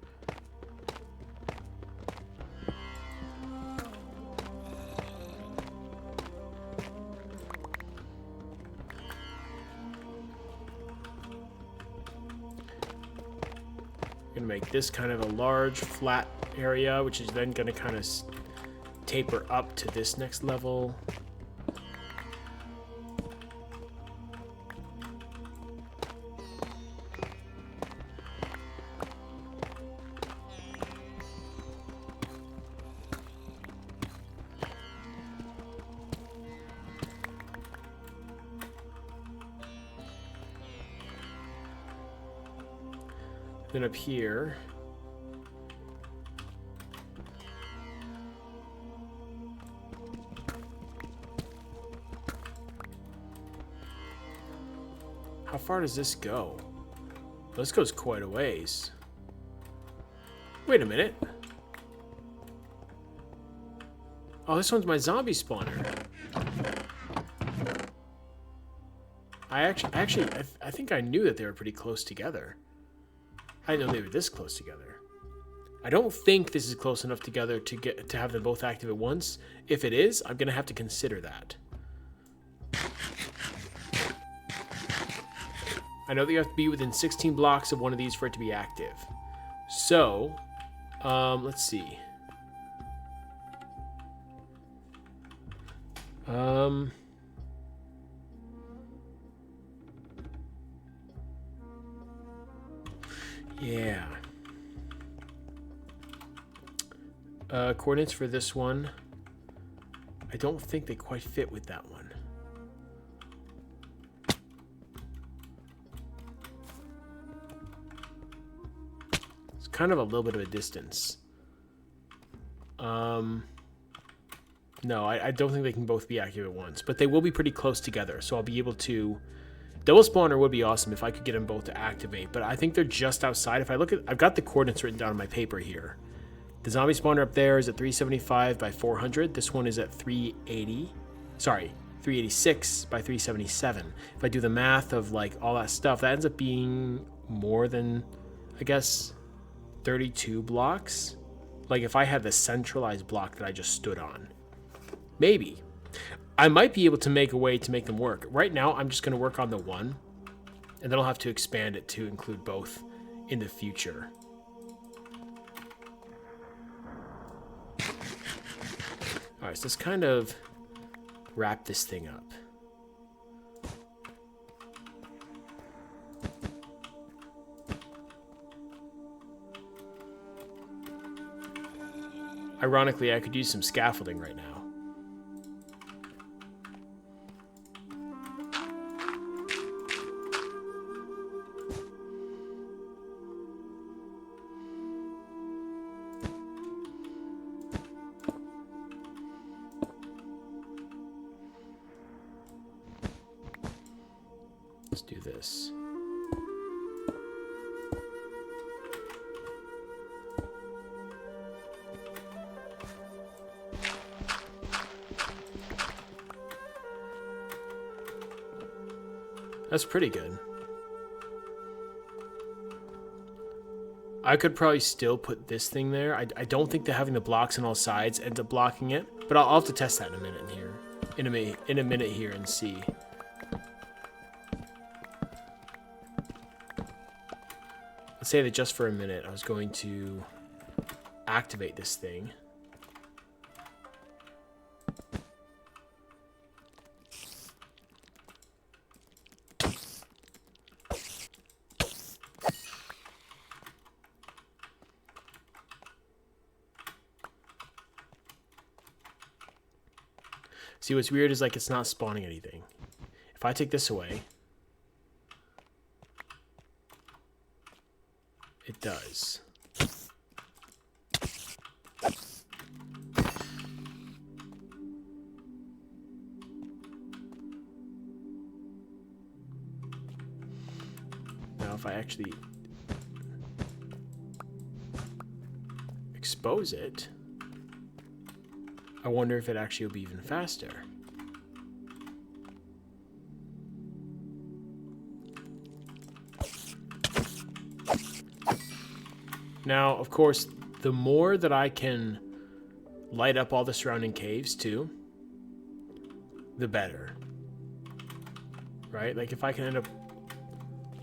Gonna make this kind of a large flat area, which is then gonna kind of taper up to this next level. Then up here, how far does this go? Well, this goes quite a ways. Wait a minute. Oh, this one's my zombie spawner. I think I knew that they were pretty close together. I didn't know they were this close together. I don't think this is close enough together to have them both active at once. If it is, I'm gonna have to consider that. I know that you have to be within 16 blocks of one of these for it to be active. So, let's see. Yeah. Coordinates for this one. I don't think they quite fit with that one. It's kind of a little bit of a distance. No, I don't think they can both be active at once, but they will be pretty close together, so I'll be able to... Double spawner would be awesome if I could get them both to activate, but I think they're just outside. If I look at... I've got the coordinates written down on my paper here. The zombie spawner up there is at 375 by 400. This one is at 380. Sorry, 386 by 377. If I do the math of, like, all that stuff, that ends up being more than, I guess, 32 blocks. Like, if I had the centralized block that I just stood on. Maybe. I might be able to make a way to make them work. Right now, I'm just going to work on the one, and then I'll have to expand it to include both in the future. All right, so let's kind of wrap this thing up. Ironically, I could use some scaffolding right now. Let's do this. That's pretty good. I could probably still put this thing there. I don't think that having the blocks on all sides ends up blocking it, but I'll have to test that in a minute here. In a minute here and see. Let's say that just for a minute I was going to activate this thing. See, what's weird is like it's not spawning anything. If I take this away, it does. Now if I actually expose it, I wonder if it actually will be even faster. Now, of course, the more that I can light up all the surrounding caves too, the better. Right? Like if I can end up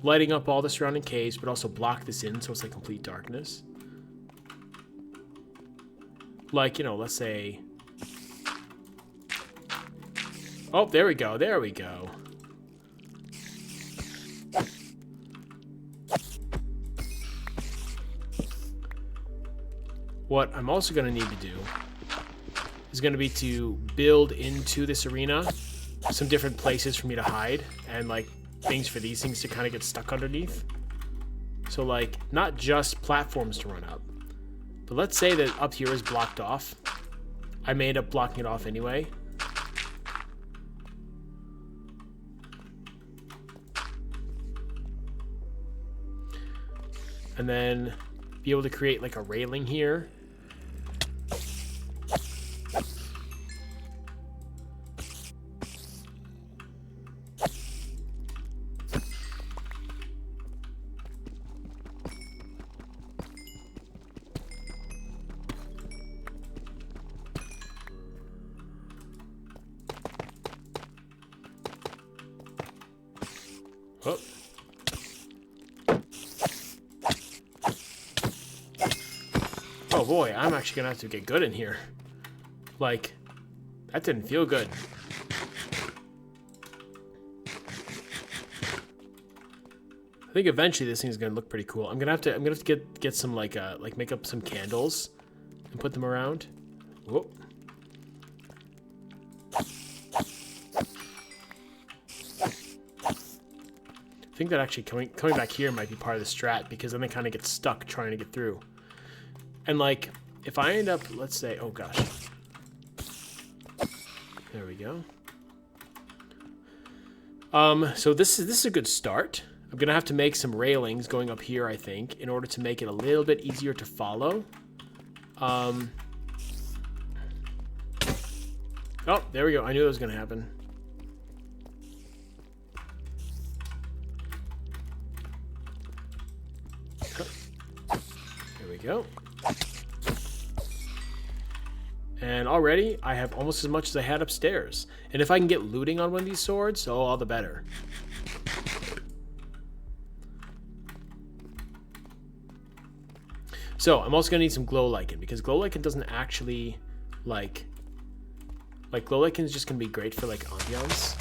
lighting up all the surrounding caves, but also block this in so it's like complete darkness. Like, you know, let's say... Oh, there we go. There we go. What I'm also going to need to do is going to be to build into this arena some different places for me to hide and like things for these things to kind of get stuck underneath. So like not just platforms to run up, but let's say that up here is blocked off. I may end up blocking it off anyway. And then be able to create like a railing here. Oh. Oh boy, I'm actually gonna have to get good in here. Like, that didn't feel good. I think eventually this thing's gonna look pretty cool. I'm gonna have to get some like make up some candles and put them around. Whoop. I think that actually coming back here might be part of the strat, because then they kind of get stuck trying to get through. And like, if I end up, let's say, oh gosh. There we go. So this is a good start. I'm gonna have to make some railings going up here, I think, in order to make it a little bit easier to follow. Oh, there we go. I knew that was gonna happen. There we go. And already, I have almost as much as I had upstairs. And if I can get looting on one of these swords, oh, all the better. So, I'm also going to need some glow lichen, because glow lichen doesn't actually, like glow lichen is just going to be great for, like, ambiance.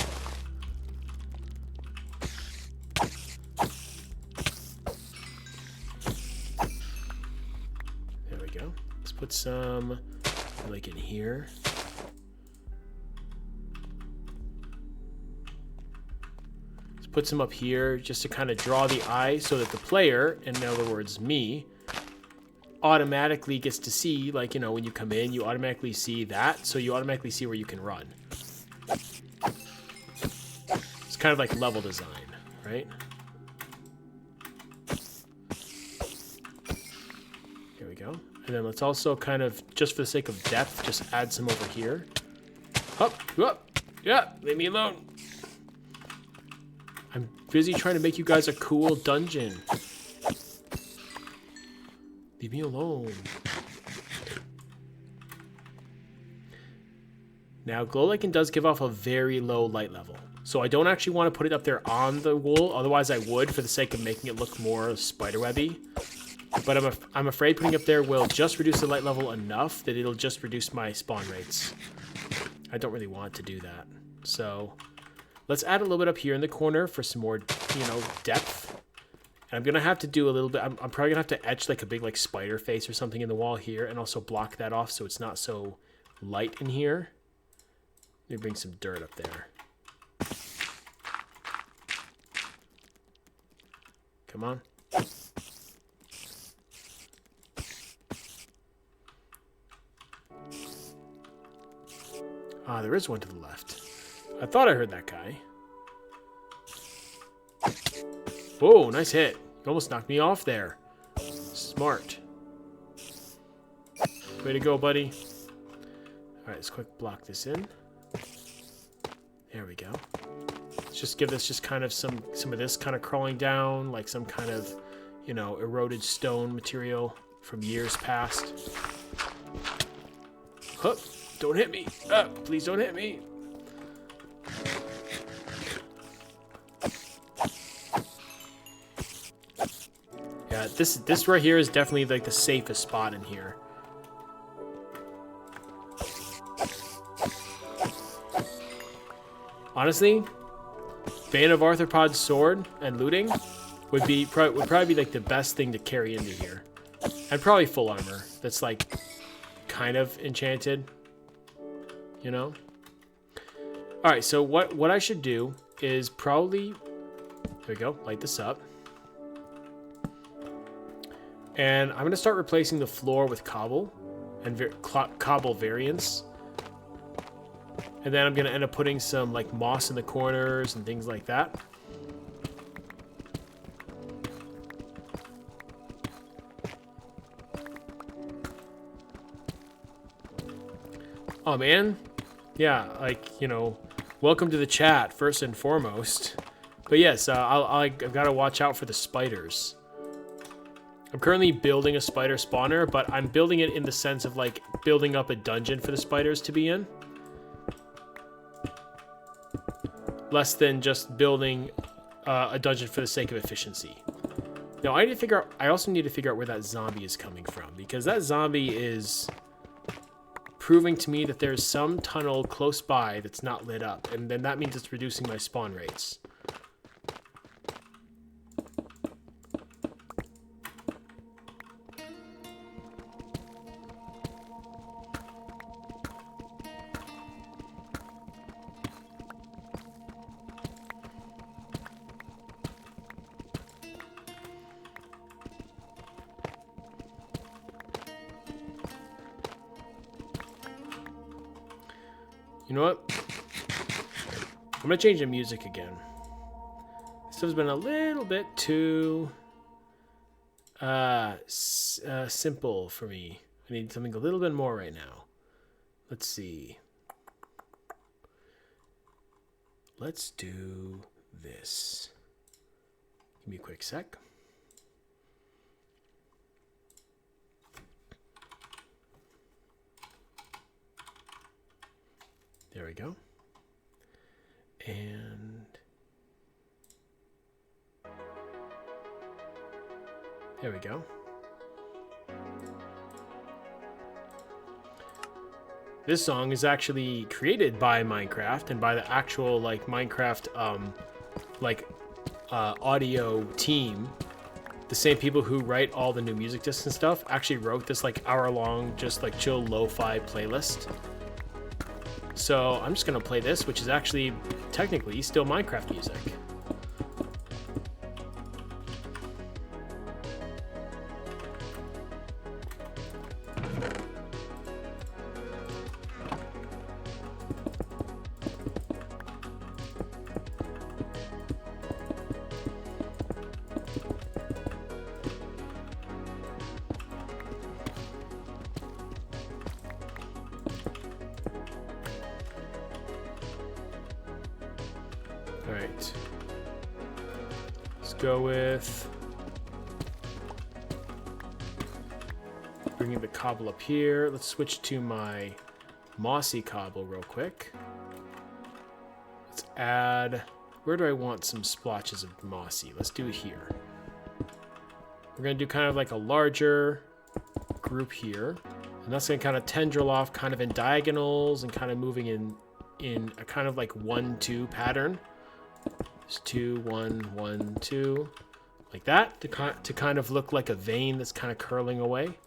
There we go. Let's put some like in here. Let's put some up here just to kind of draw the eye so that the player, in other words me, automatically gets to see, like, you know, when you come in, you automatically see that, so you automatically see where you can run. It's kind of like level design, right? Here we go. And then let's also kind of, just for the sake of depth, just add some over here. Up, up, yeah, leave me alone. I'm busy trying to make you guys a cool dungeon. Leave me alone. Now, glow lichen does give off a very low light level, so I don't actually want to put it up there on the wool. Otherwise, I would, for the sake of making it look more spiderwebby. But I'm afraid putting it up there will just reduce the light level enough that it'll just reduce my spawn rates. I don't really want to do that. So let's add a little bit up here in the corner for some more, you know, depth. And I'm going to have to do a little bit, I'm probably going to have to etch like a big like spider face or something in the wall here, and also block that off so it's not so light in here. Let me bring some dirt up there. Come on. Ah, there is one to the left. I thought I heard that guy. Whoa, nice hit. You almost knocked me off there. Smart. Way to go, buddy. Alright, let's quick block this in. There we go. Let's just give this just kind of some of this kind of crawling down, like some kind of, you know, eroded stone material from years past. Hup. Don't hit me. Please don't hit me. Yeah, this right here is definitely like the safest spot in here. Honestly, Bane of Arthropod's sword and looting would probably be like the best thing to carry into here. And probably full armor that's like kind of enchanted. You know? Alright, so what I should do is probably... There we go. Light this up. And I'm going to start replacing the floor with cobble and cobble variants. And then I'm going to end up putting some like moss in the corners and things like that. Oh man, yeah, like, you know, welcome to the chat first and foremost. But yes, I've got to watch out for the spiders. I'm currently building a spider spawner, but I'm building it in the sense of like building up a dungeon for the spiders to be in. Less than just building a dungeon for the sake of efficiency. Now I also need to figure out where that zombie is coming from, because that zombie is proving to me that there's some tunnel close by that's not lit up, and then that means it's reducing my spawn rates. You know what? I'm gonna change the music again. This has been a little bit too simple for me. I need something a little bit more right now. Let's see. Let's do this. Give me a quick sec. There we go. And there we go. This song is actually created by Minecraft and by the actual like Minecraft audio team. The same people who write all the new music discs and stuff actually wrote this like hour-long just like chill lo-fi playlist. So I'm just gonna play this, which is actually technically still Minecraft music. All right, let's go with bringing the cobble up here. Let's switch to my mossy cobble real quick. Let's add, where do I want some splotches of mossy? Let's do it here. We're gonna do kind of like a larger group here, and that's gonna kind of tendril off kind of in diagonals and kind of moving in a kind of like 1-2 pattern. Just 2, 1, 1, 2, like that, to kind of look like a vein that's kind of curling away.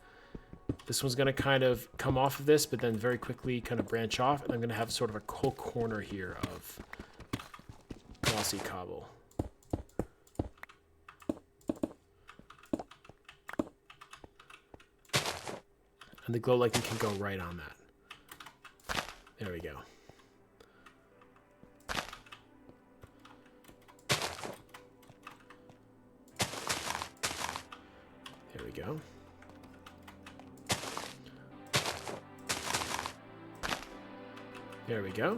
This one's going to kind of come off of this, but then very quickly kind of branch off, and I'm going to have sort of a whole corner here of mossy cobble. And the glow lightning can go right on that. There we go. There we go. There we go.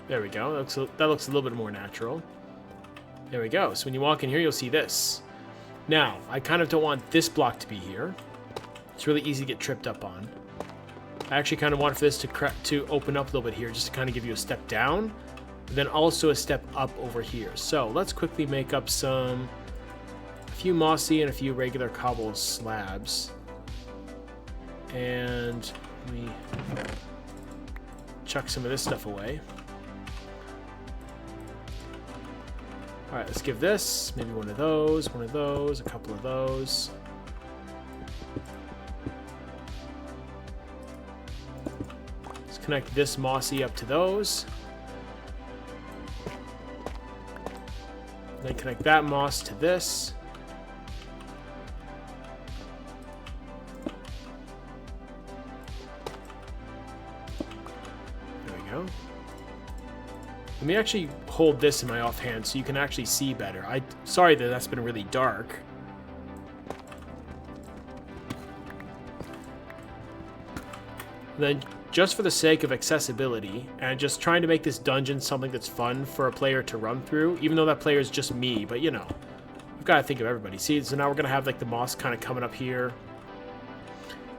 There we go. That looks a little bit more natural. There we go. So when you walk in here, you'll see this. Now, I kind of don't want this block to be here. It's really easy to get tripped up on. I actually kind of want for this to open up a little bit here, just to kind of give you a step down, but then also a step up over here. So let's quickly make up a few mossy and a few regular cobble slabs. And let me chuck some of this stuff away. All right, let's give this maybe one of those, a couple of those. Let's connect this mossy up to those. Then connect that moss to this. go. Let me actually hold this in my offhand so you can actually see better. Sorry that that's been really dark. Then, just for the sake of accessibility, and just trying to make this dungeon something that's fun for a player to run through, even though that player is just me, but you know, we've got to think of everybody. See, so now we're going to have like the moss kind of coming up here,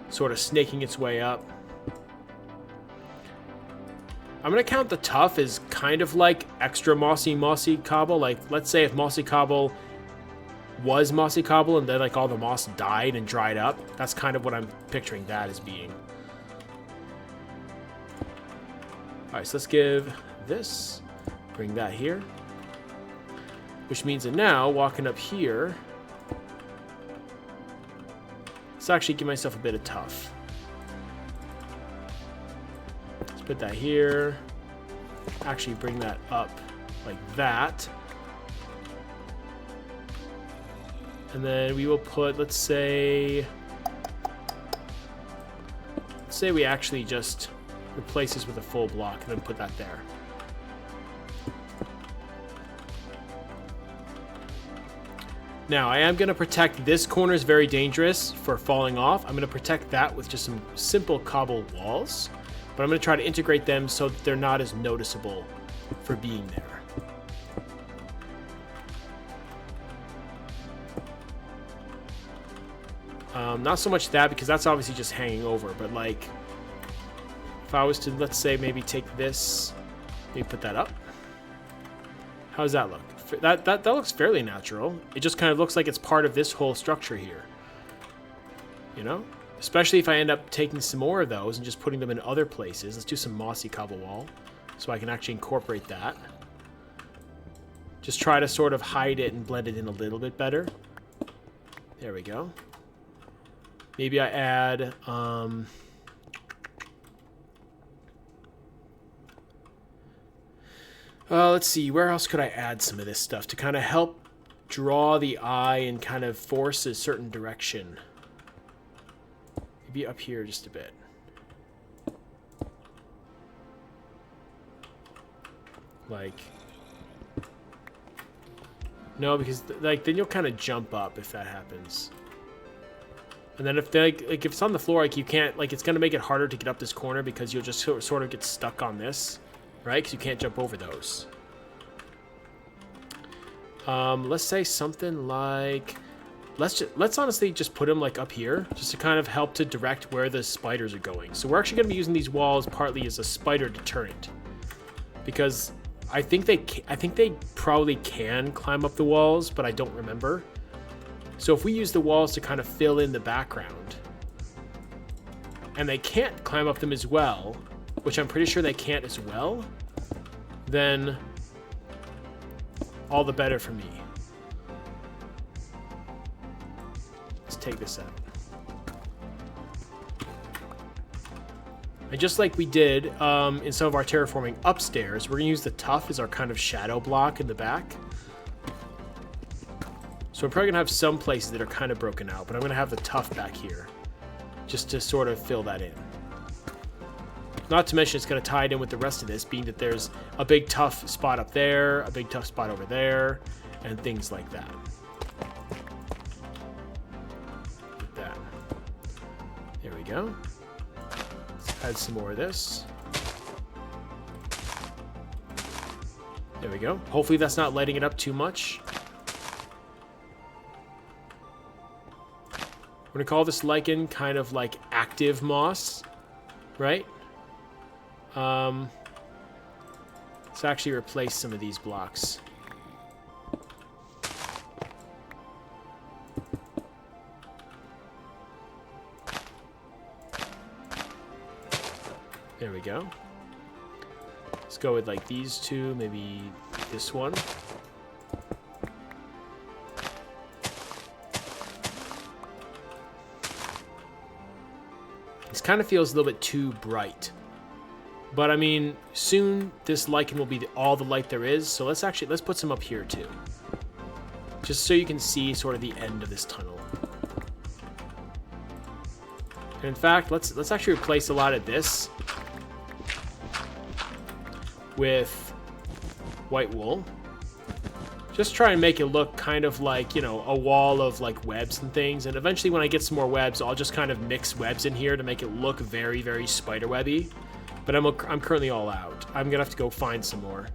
sort of snaking its way up. I'm going to count the tuff as kind of like extra mossy cobble. Like, let's say if mossy cobble was mossy cobble and then like all the moss died and dried up, that's kind of what I'm picturing that as being. Alright, so let's give this, bring that here. Which means that now, walking up here, let's actually give myself a bit of tuff. Let's put that here. Actually bring that up like that. And then we will put, let's say we actually just replace this with a full block and then put that there. Now, I am going to protect this corner is very dangerous for falling off. I'm going to protect that with just some simple cobble walls, but I'm going to try to integrate them so that they're not as noticeable for being there. Not so much that, because that's obviously just hanging over, but like if I was to, let's say, maybe take this, maybe put that up. How does that look? That looks fairly natural. It just kind of looks like it's part of this whole structure here. You know? Especially if I end up taking some more of those and just putting them in other places. Let's do some mossy cobble wall so I can actually incorporate that. Just try to sort of hide it and blend it in a little bit better. There we go. Maybe I add... let's see, where else could I add some of this stuff to kind of help draw the eye and kind of force a certain direction? Maybe up here just a bit. Like, no, because like then you'll kind of jump up if that happens. And then if like if it's on the floor, like you can't, like it's gonna make it harder to get up this corner because you'll just sort of get stuck on this. Right, because you can't jump over those. Let's say something like, let's honestly just put them like up here, just to kind of help to direct where the spiders are going. So we're actually going to be using these walls partly as a spider deterrent, because I think they probably can climb up the walls, but I don't remember. So if we use the walls to kind of fill in the background, and they can't climb up them as well, which I'm pretty sure they can't as well, then all the better for me. Let's take this out. And just like we did in some of our terraforming upstairs, we're going to use the tuff as our kind of shadow block in the back. So I'm probably going to have some places that are kind of broken out, but I'm going to have the tuff back here just to sort of fill that in. Not to mention it's going to tie it in with the rest of this, being that there's a big tough spot up there, a big tough spot over there, and things like that. Like that. There we go. Let's add some more of this. There we go. Hopefully that's not lighting it up too much. We're going to call this lichen kind of like active moss, right? Let's actually replace some of these blocks. There we go. Let's go with like these two, maybe this one. This kind of feels a little bit too bright. But I mean, soon this lichen will be all the light there is. So let's put some up here too, just so you can see sort of the end of this tunnel. And in fact, let's actually replace a lot of this with white wool. Just try and make it look kind of like, you know, a wall of like webs and things. And eventually when I get some more webs, I'll just kind of mix webs in here to make it look very, very spiderwebby. But I'm currently all out. I'm gonna have to go find some more.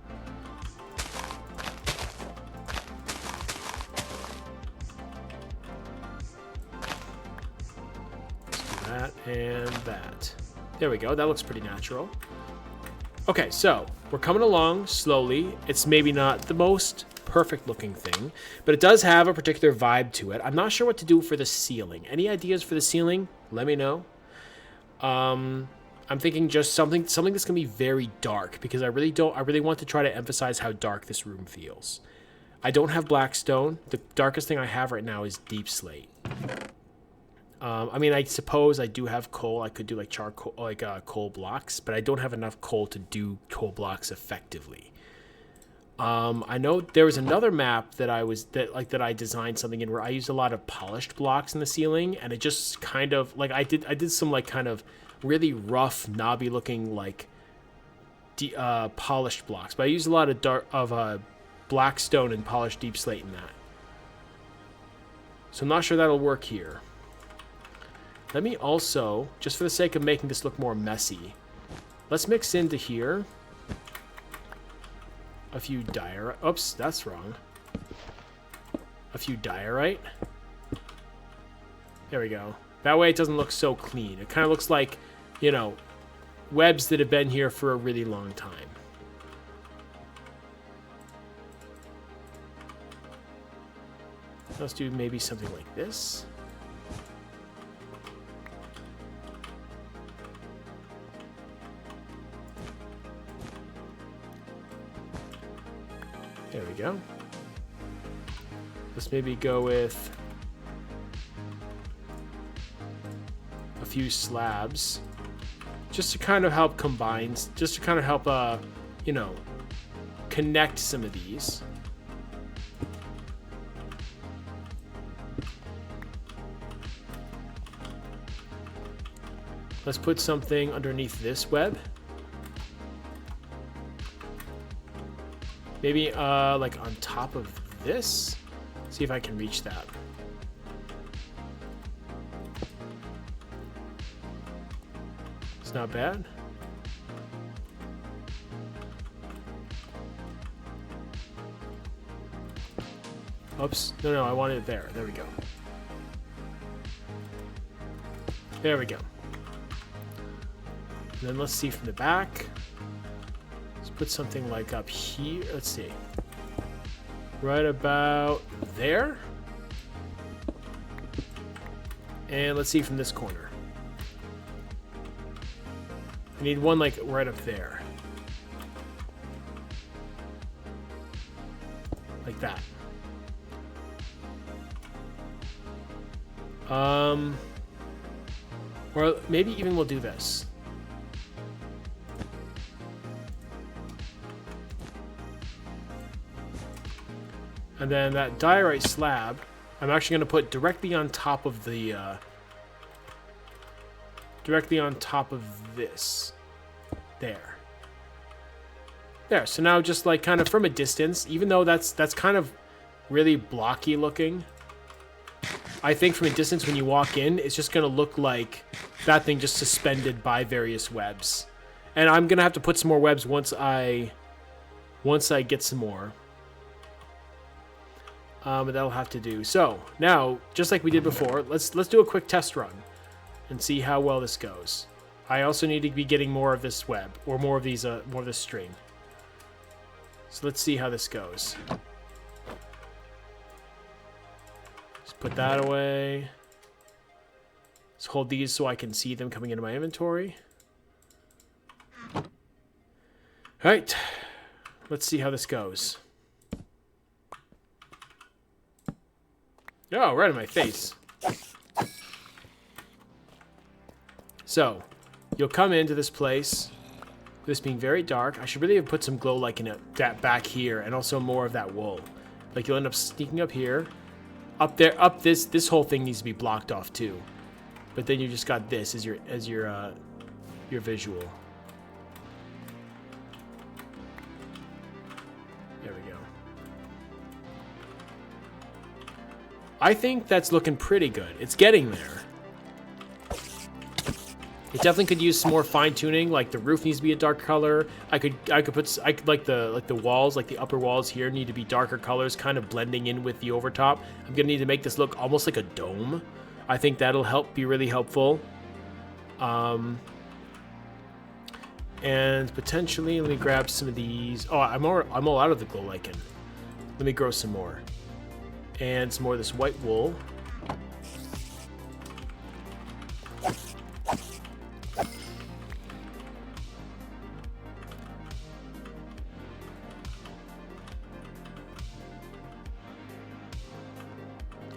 Let's do that and that. There we go. That looks pretty natural. Okay, so we're coming along slowly. It's maybe not the most perfect looking thing, but it does have a particular vibe to it. I'm not sure what to do for the ceiling. Any ideas for the ceiling? Let me know. I'm thinking just something that's gonna be very dark, because I really want to try to emphasize how dark this room feels. I don't have black stone. The darkest thing I have right now is deep slate. I mean, I suppose I do have coal. I could do like charcoal, like coal blocks, but I don't have enough coal to do coal blocks effectively. I know there was another map that I designed something in where I used a lot of polished blocks in the ceiling, and it just kind of like I did some like kind of really rough, knobby looking like polished blocks, but I used a lot of black stone and polished deep slate in that. So I'm not sure that'll work here. Let me also, just for the sake of making this look more messy, let's mix into here a few diorite. Oops, that's wrong. A few diorite. There we go. That way it doesn't look so clean. It kind of looks like, you know, webs that have been here for a really long time. Let's do maybe something like this. There we go. Let's maybe go with a few slabs, just to kind of help combine, just to kind of help, you know, connect some of these. Let's put something underneath this web. Maybe like on top of this. See if I can reach that. It's not bad. Oops. No, I wanted it there. There we go. There we go. And then let's see from the back. Put something like up here. Let's see. Right about there. And let's see from this corner. I need one like right up there. Like that. Or maybe even we'll do this. And then that diorite slab, I'm actually going to put directly on top of the, directly on top of this. There. There, so now just like kind of from a distance, even though that's kind of really blocky looking, I think from a distance when you walk in, it's just going to look like that thing just suspended by various webs. And I'm going to have to put some more webs once I get some more. But that'll have to do. So now, just like we did before, let's do a quick test run and see how well this goes. I also need to be getting more of this web, or more of these, more of this string. So let's see how this goes. Just put that away. Let's hold these so I can see them coming into my inventory. All right, let's see how this goes. Oh, right in my face. So, you'll come into this place, this being very dark. I should really have put some glow like in it back here, and also more of that wool. Like you'll end up sneaking up here, up there, up this whole thing needs to be blocked off too. But then you just got this as your visual. I think that's looking pretty good. It's getting there. It definitely could use some more fine tuning. Like the roof needs to be a dark color. I could like the walls, like the upper walls here need to be darker colors, kind of blending in with the overtop. I'm gonna need to make this look almost like a dome. I think that'll be really helpful. And potentially, let me grab some of these. Oh, I'm all out of the glow lichen. Let me grow some more. And some more of this white wool.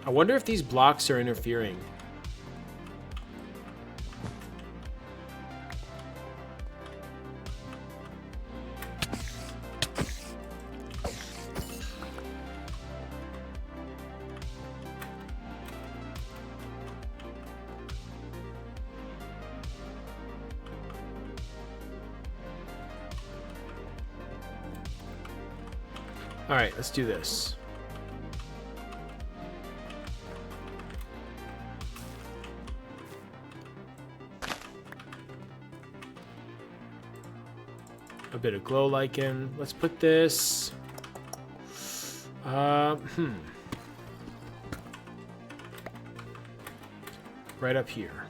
I wonder if these blocks are interfering. All right, let's do this. A bit of glow lichen. Let's put this. Right up here.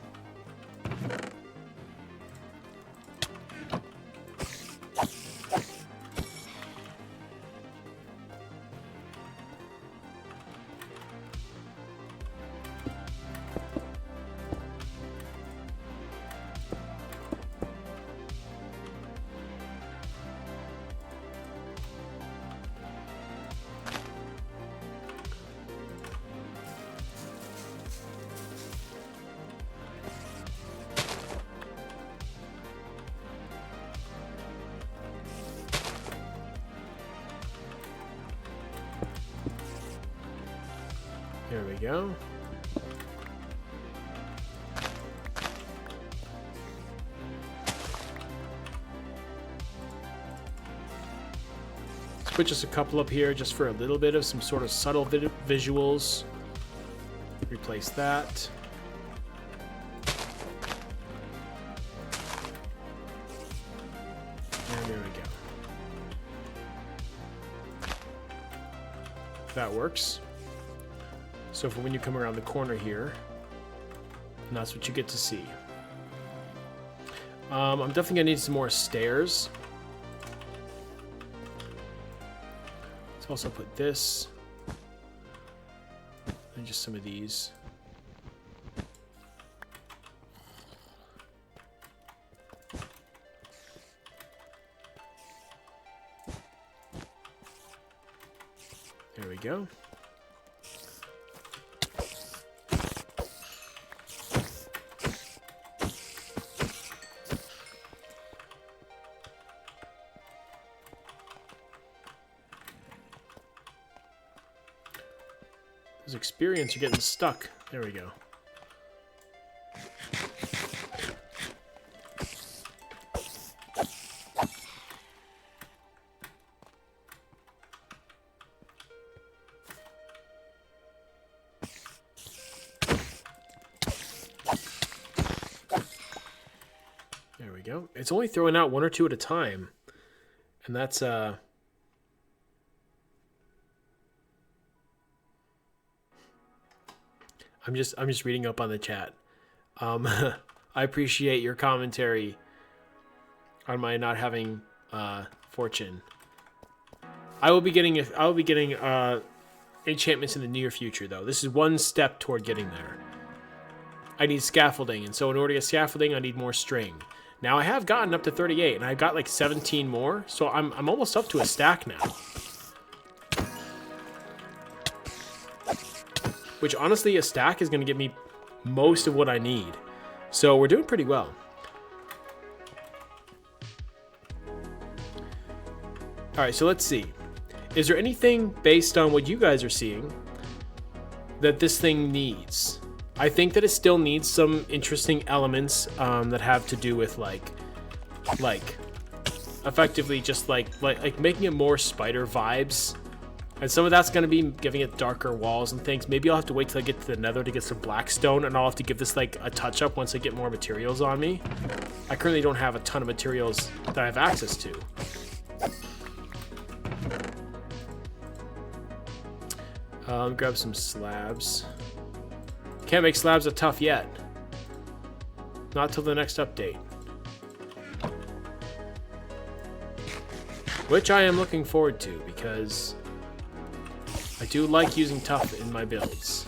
There we go. Let's put just a couple up here just for a little bit of some sort of subtle visuals. Replace that. And there we go. That works. So for when you come around the corner here, and that's what you get to see. I'm definitely gonna need some more stairs. Let's also put this and just some of these. There we go. Experience, you're getting stuck. There we go. There we go. It's only throwing out one or two at a time. And that's I'm just reading up on the chat. I appreciate your commentary on my not having fortune. I will be getting enchantments in the near future, though. This is one step toward getting there. I need scaffolding, and so in order to get scaffolding, I need more string. Now I have gotten up to 38, and I got like 17 more, so I'm almost up to a stack now. Which, honestly, a stack is going to give me most of what I need. So we're doing pretty well. Alright, so let's see. Is there anything, based on what you guys are seeing, that this thing needs? I think that it still needs some interesting elements that have to do with, like effectively just like making it more spider vibes. And some of that's going to be giving it darker walls and things. Maybe I'll have to wait till I get to the nether to get some black stone, and I'll have to give this like a touch up once I get more materials on me. I currently don't have a ton of materials that I have access to. Grab some slabs. Can't make slabs a tough yet. Not till the next update. Which I am looking forward to, because I do like using tough in my builds.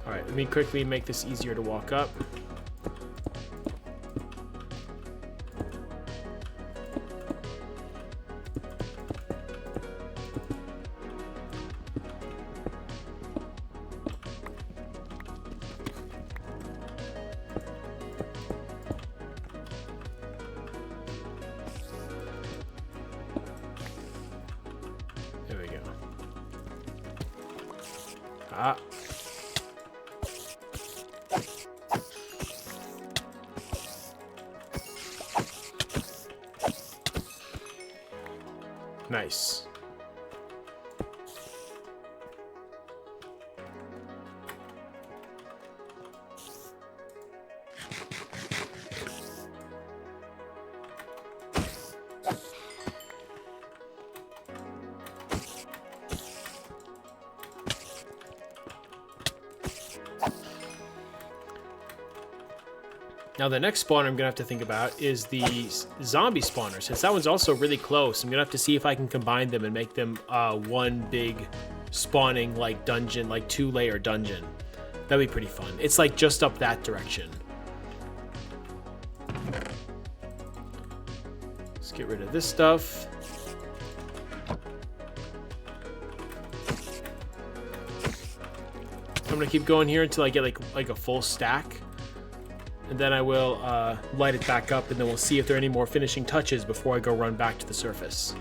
Alright, let me quickly make this easier to walk up. There we go. Ah. Nice. Now the next spawner I'm going to have to think about is the zombie spawner. Since that one's also really close, I'm going to have to see if I can combine them and make them one big spawning like dungeon, like 2-layer dungeon. That'd be pretty fun. It's like just up that direction. Let's get rid of this stuff. I'm going to keep going here until I get like a full stack. And then I will light it back up, and then we'll see if there are any more finishing touches before I go run back to the surface.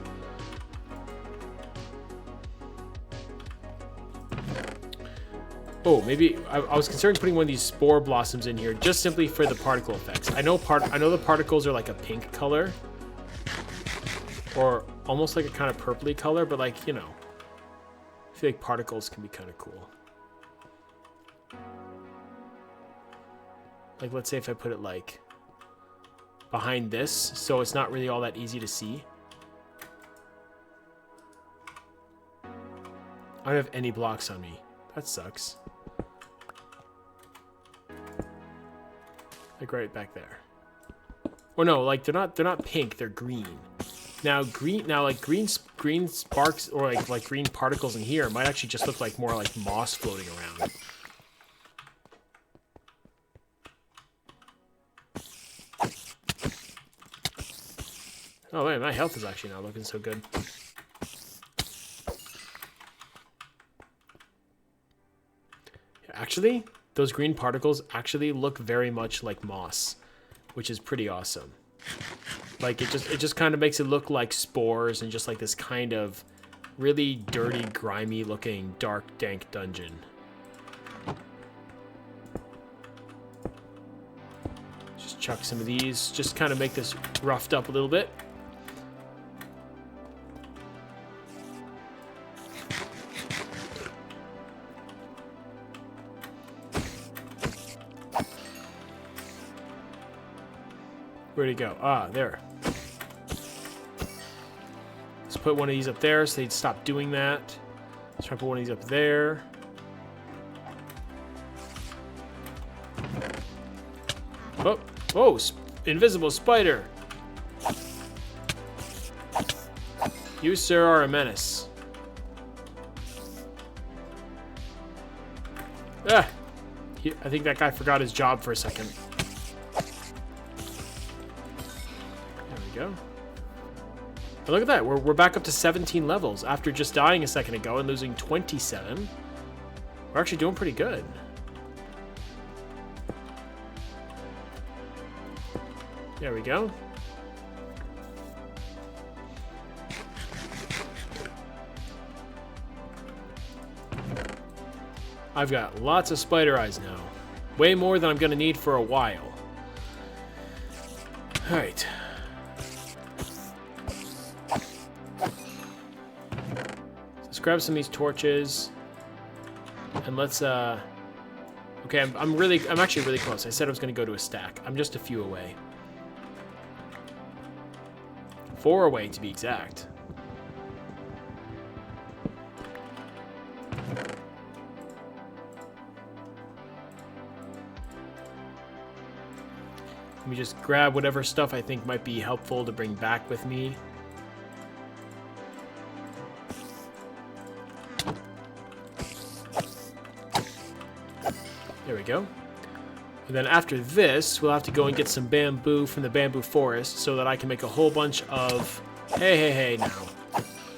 Oh, maybe I was considering putting one of these spore blossoms in here just simply for the particle effects. I know the particles are like a pink color, or almost like a kind of purpley color, but like, you know, I feel like particles can be kind of cool. Like, let's say if I put it like behind this, so it's not really all that easy to see. I don't have any blocks on me. That sucks. Like right back there. Oh no, like they're not pink, they're green. Now green sparks or like green particles in here might actually just look like more like moss floating around. Oh man, my health is actually not looking so good. Actually, those green particles actually look very much like moss, which is pretty awesome. Like it just kind of makes it look like spores and just like this kind of really dirty, grimy looking, dark, dank dungeon. Just chuck some of these, just kind of make this roughed up a little bit. Where'd he go? Ah, there. Let's put one of these up there so they'd stop doing that. Let's try to put one of these up there. Oh, whoa, invisible spider. You, sir, are a menace. Ah! I think that guy forgot his job for a second. Go. But look at that. We're back up to 17 levels after just dying a second ago and losing 27. We're actually doing pretty good. There we go. I've got lots of spider eyes now. Way more than I'm going to need for a while. All right. Let's grab some of these torches, and let's. Okay, I'm actually really close. I said I was going to go to a stack. I'm just a few away. 4 away to be exact. Let me just grab whatever stuff I think might be helpful to bring back with me. There we go. And then after this, we'll have to go and get some bamboo from the bamboo forest so that I can make a whole bunch of... Hey, now.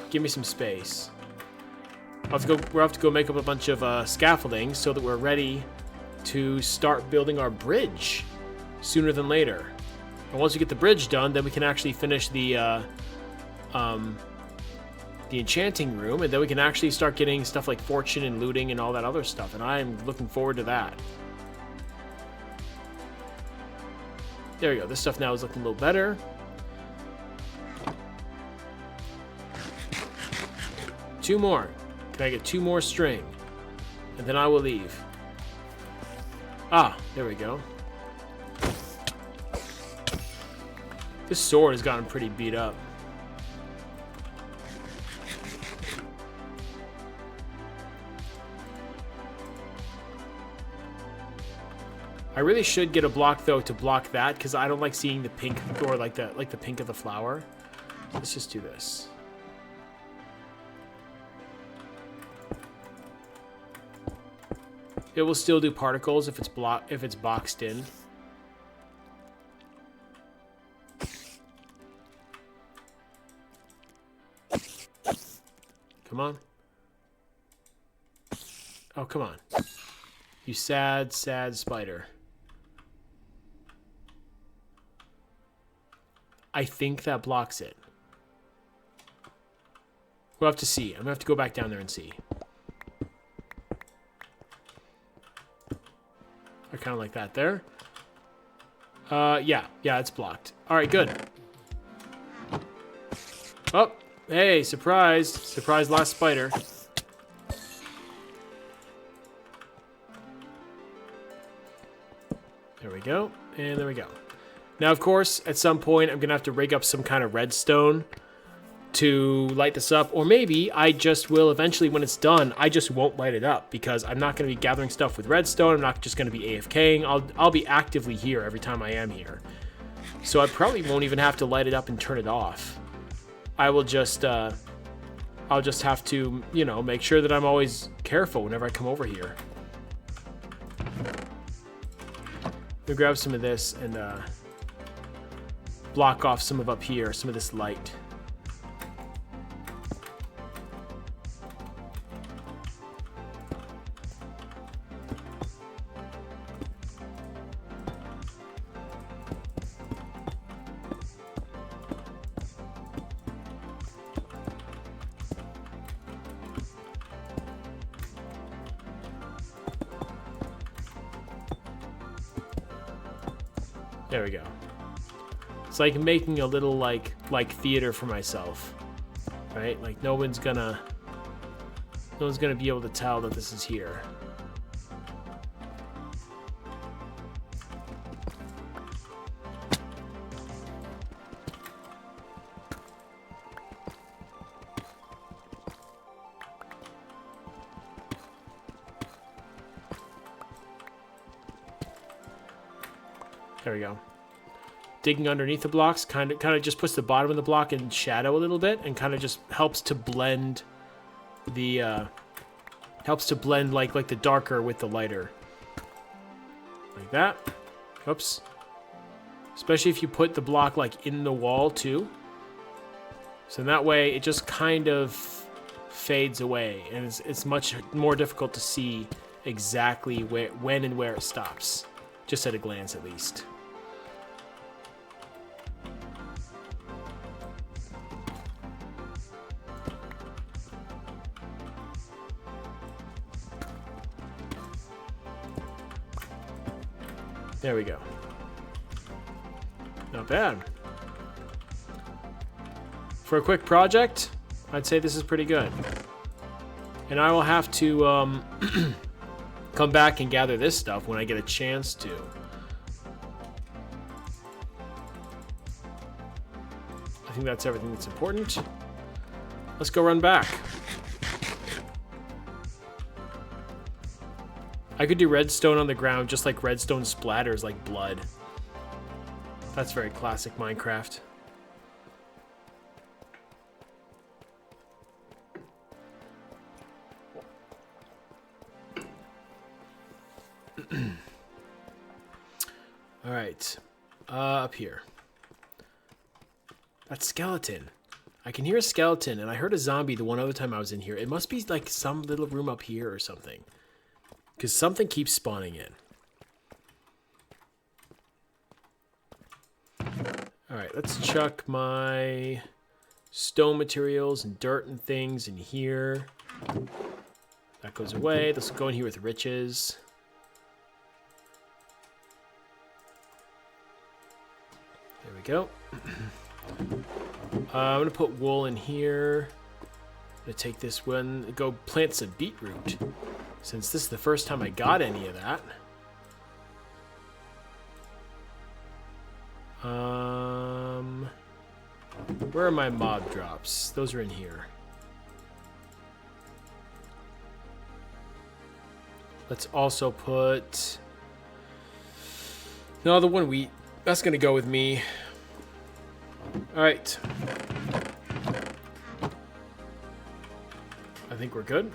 Give me some we'll have to go make up a bunch of scaffolding so that we're ready to start building our bridge sooner than later. And once we get the bridge done, then we can actually finish the enchanting room, and then we can actually start getting stuff like fortune and looting and all that other stuff, and I'm looking forward to that. There we go. This stuff now is looking a little better. Two more. Can I get 2 more string? And then I will leave. Ah, there we go. This sword has gotten pretty beat up. I really should get a block though to block that, because I don't like seeing the pink, or like the pink of the flower. Let's just do this. It will still do particles if it's boxed in. Come on. Oh, come on. You sad, sad spider. I think that blocks it. We'll have to see. I'm gonna have to go back down there and see. I kind of like that there. Yeah, it's blocked. All right, good. Oh, hey, surprise. Surprise last spider. There we go, and there we go. Now, of course, at some point, I'm going to have to rig up some kind of redstone to light this up. Or maybe I just will eventually, when it's done, I just won't light it up, because I'm not going to be gathering stuff with redstone. I'm not just going to be AFKing. I'll be actively here every time I am here. So I probably won't even have to light it up and turn it off. I will just, I'll just have to, you know, make sure that I'm always careful whenever I come over here. Let me grab some of this and block off some of up here, some of this light. There we go. It's like making a little like theater for myself, right? Like no one's gonna be able to tell that this is here. There we go. Digging underneath the blocks kind of just puts the bottom of the block in shadow a little bit, and kind of just helps to blend the like the darker with the lighter, like that. Oops. Especially if you put the block like in the wall too, so in that way it just kind of fades away, and it's much more difficult to see exactly when and where it stops, just at a glance at least. There we go. Not bad. For a quick project, I'd say this is pretty good. And I will have to come back and gather this stuff when I get a chance to. I think that's everything that's important. Let's go run back. I could do redstone on the ground just like redstone splatters like blood. That's very classic Minecraft. All right, up here. That skeleton. I can hear a skeleton, and I heard a zombie the one other time I was in here. It must be like some little room up here or something, because something keeps spawning in. All right, let's chuck my stone materials and dirt and things in here. That goes away. Let's go in here with riches. There we go. I'm going to put wool in here. I'm going to take this one, go plant some beetroot, since this is the first time I got any of that. Where are my mob drops? Those are in here. Let's also put... No, the one wheat. That's going to go with me. All right. I think we're good.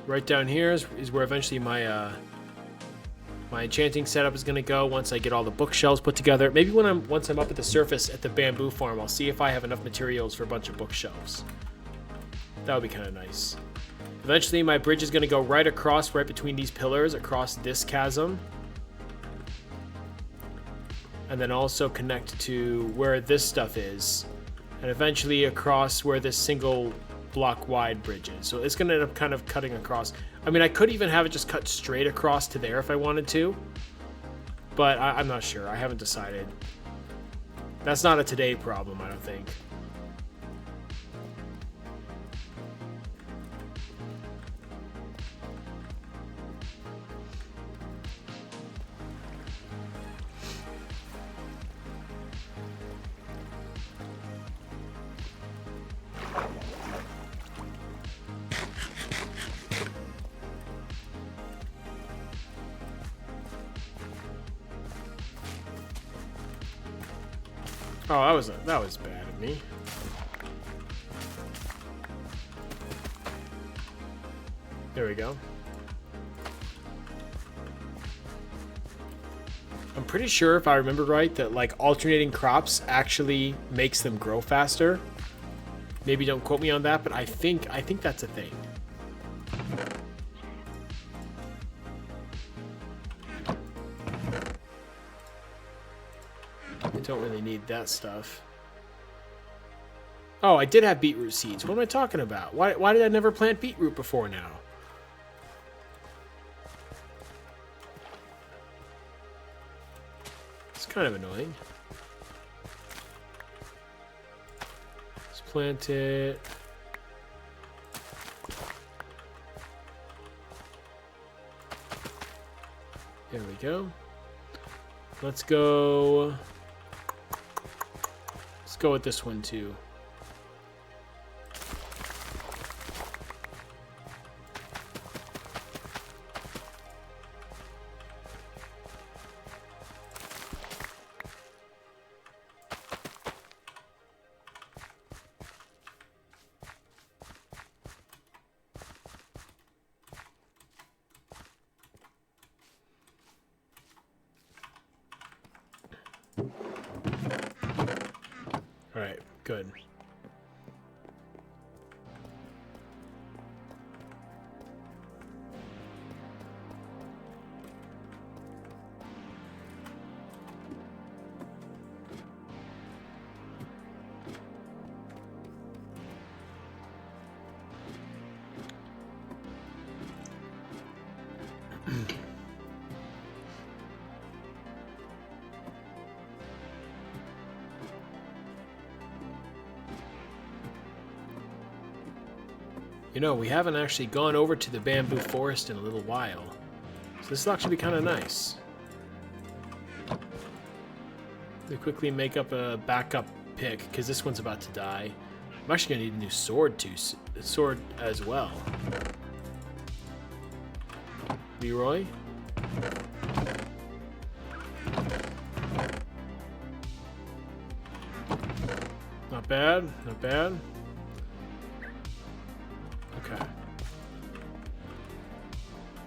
Right down here is where eventually my my enchanting setup is going to go once I get all the bookshelves put together. Maybe once I'm up at the surface at the bamboo farm, I'll see if I have enough materials for a bunch of bookshelves. That would be kind of nice. Eventually, my bridge is going to go right across, right between these pillars, across this chasm. And then also connect to where this stuff is. And eventually across where this single block wide bridge is. So it's going to end up kind of cutting across. I mean, I could even have it just cut straight across to there if I wanted to. But I'm not sure. I haven't decided. That's not a today problem, I don't think. Oh, that was bad of me. There we go. I'm pretty sure, if I remember right, that like alternating crops actually makes them grow faster. Maybe don't quote me on that, but I think that's a thing. Don't really need that stuff. Oh, I did have beetroot seeds. What am I talking about? Why did I never plant beetroot before now? It's kind of annoying. Let's plant it. There we go. Let's go with this one too. All right, good. You know, we haven't actually gone over to the bamboo forest in a little while. So this will actually be kind of nice. They quickly make up a backup pick, because this one's about to die. I'm actually going to need a new sword, too. Sword as well. Leroy? Not bad, not bad. Okay.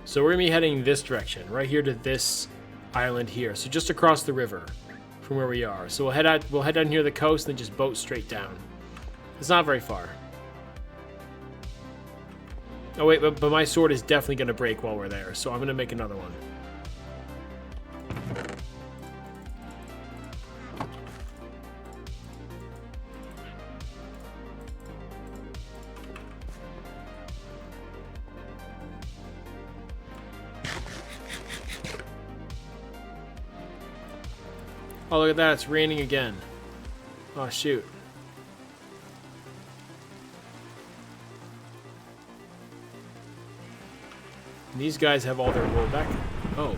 So we're gonna be heading this direction, right here to this island here. So just across the river from where we are. So we'll head down here to the coast and then just boat straight down. It's not very far. Oh wait, but my sword is definitely gonna break while we're there, so I'm gonna make another one. Oh, look at that, it's raining again. Oh, shoot. And these guys have all their wool back. Oh.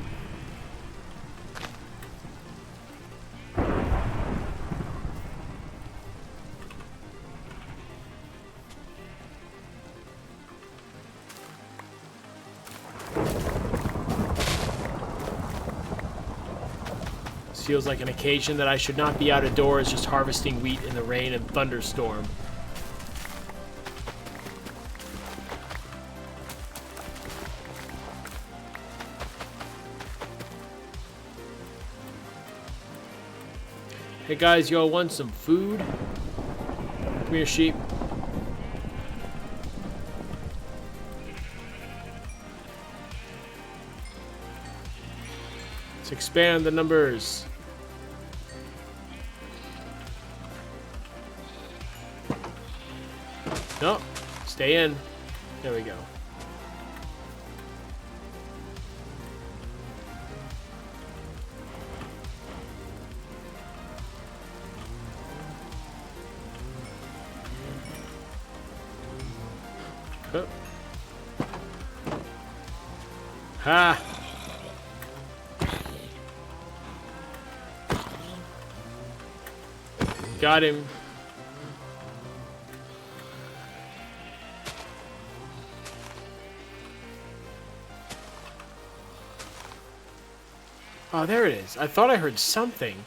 Feels like an occasion that I should not be out of doors just harvesting wheat in the rain and thunderstorm. Hey guys, y'all want some food? Come here, sheep. Let's expand the numbers. No, stay in. There we go. Oh. Ha! Got him. Oh, there it is. I thought I heard something.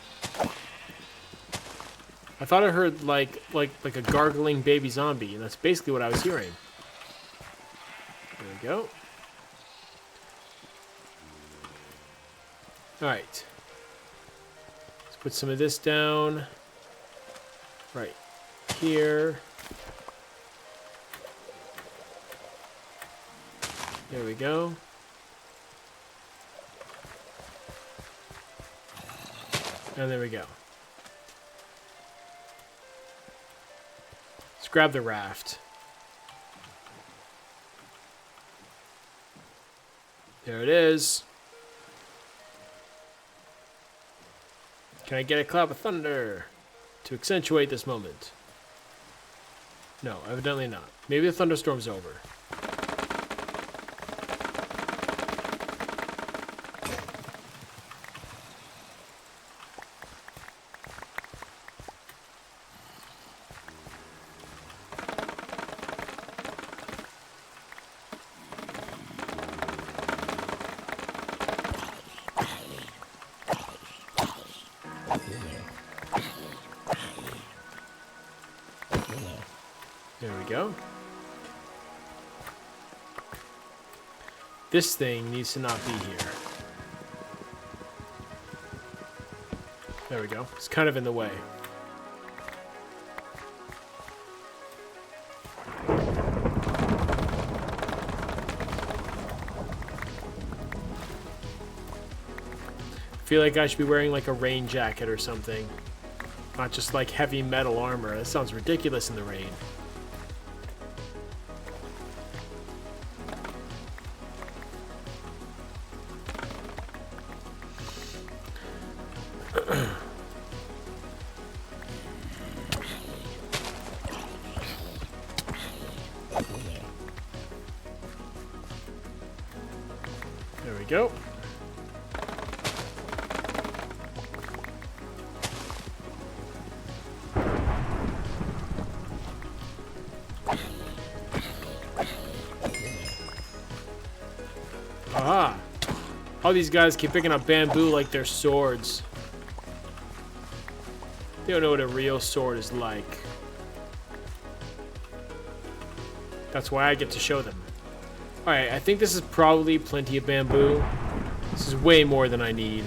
I thought I heard like a gargling baby zombie, and that's basically what I was hearing. There we go. Alright. Let's put some of this down. Right here. There we go. And there we go. Let's grab the raft. There it is. Can I get a clap of thunder to accentuate this moment? No, evidently not. Maybe the thunderstorm's over. There we go. This thing needs to not be here. There we go. It's kind of in the way. I feel like I should be wearing like a rain jacket or something. Not just like heavy metal armor. That sounds ridiculous in the rain. we go. Aha! All these guys keep picking up bamboo like they're swords. They don't know what a real sword is like. That's why I get to show them. Alright, I think this is probably plenty of bamboo. This is way more than I need.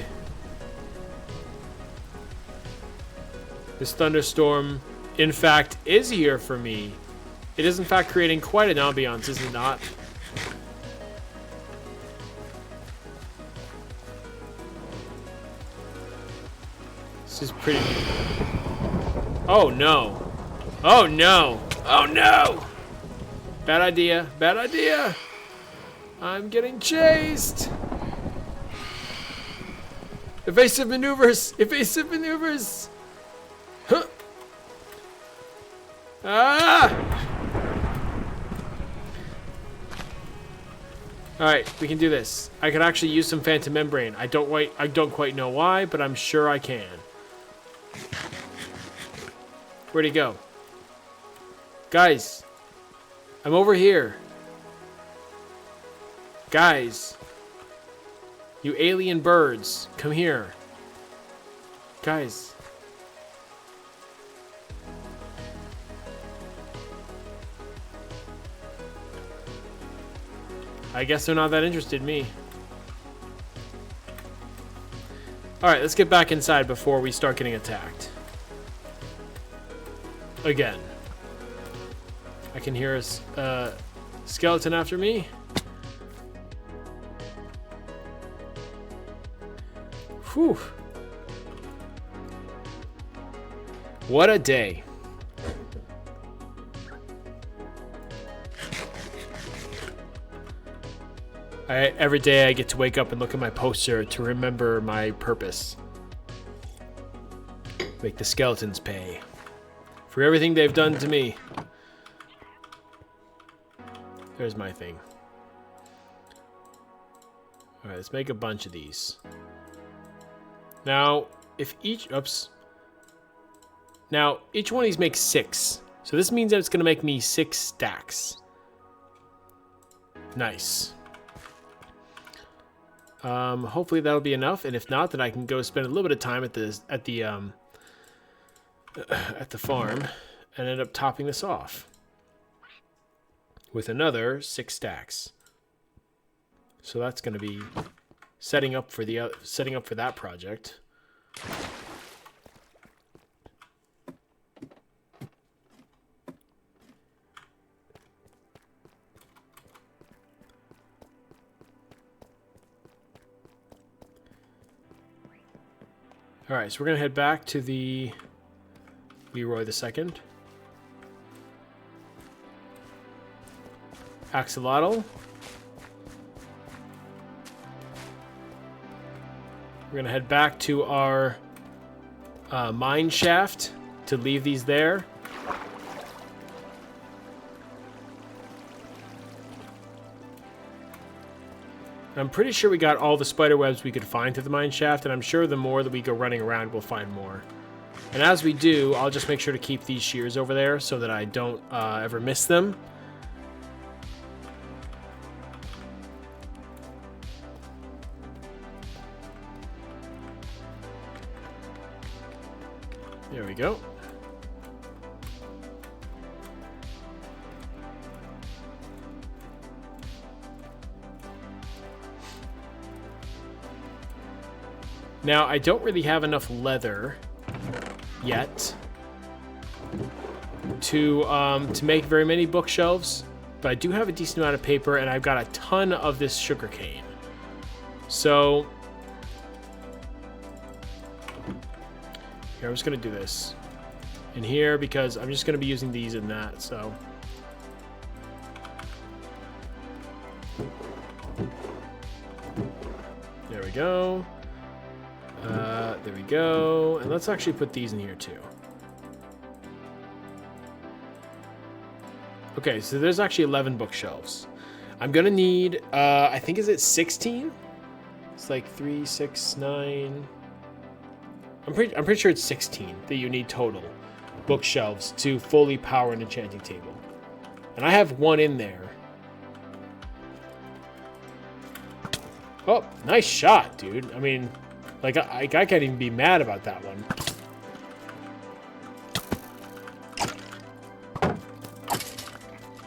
This thunderstorm, in fact, is here for me. It is, in fact, creating quite an ambiance, is it not? This is pretty... Oh, no. Oh, no. Oh, no! Bad idea. Bad idea! I'm getting chased! Evasive maneuvers! Evasive maneuvers! Huh! Ah! Alright, we can do this. I could actually use some phantom membrane. I don't quite know why, but I'm sure I can. Where'd he go? Guys! I'm over here. Guys. You alien birds. Come here. Guys. I guess they're not that interested in me. Alright, let's get back inside before we start getting attacked. Again. I can hear a skeleton after me. Whew. What a day. Every day I get to wake up and look at my poster to remember my purpose. Make the skeletons pay for everything they've done to me. There's my thing. Alright, let's make a bunch of these. Now, if each... Oops. Now, each one of these makes 6. So this means that it's going to make me 6 stacks. Nice. Hopefully that'll be enough, and if not, then I can go spend a little bit of time at the farm and end up topping this off with another 6 stacks. So that's going to be setting up for that project. All right, so we're gonna head back to the Leroy II. Axolotl. We're gonna head back to our mine shaft to leave these there. I'm pretty sure we got all the spider webs we could find through the mine shaft, and I'm sure the more that we go running around, we'll find more. And as we do, I'll just make sure to keep these shears over there so that I don't ever miss them. There we go. Now, I don't really have enough leather yet to make very many bookshelves, but I do have a decent amount of paper, and I've got a ton of this sugarcane. So, here, I'm just going to do this in here because I'm just going to be using these and that, so... There we go. There we go. And let's actually put these in here too. Okay, so there's actually 11 bookshelves. I'm gonna need, I think, is it 16? It's like 3, 6, 9. I'm pretty sure it's 16 that you need total bookshelves to fully power an enchanting table. And I have one in there. Oh, nice shot, dude. I mean, like, I can't even be mad about that one.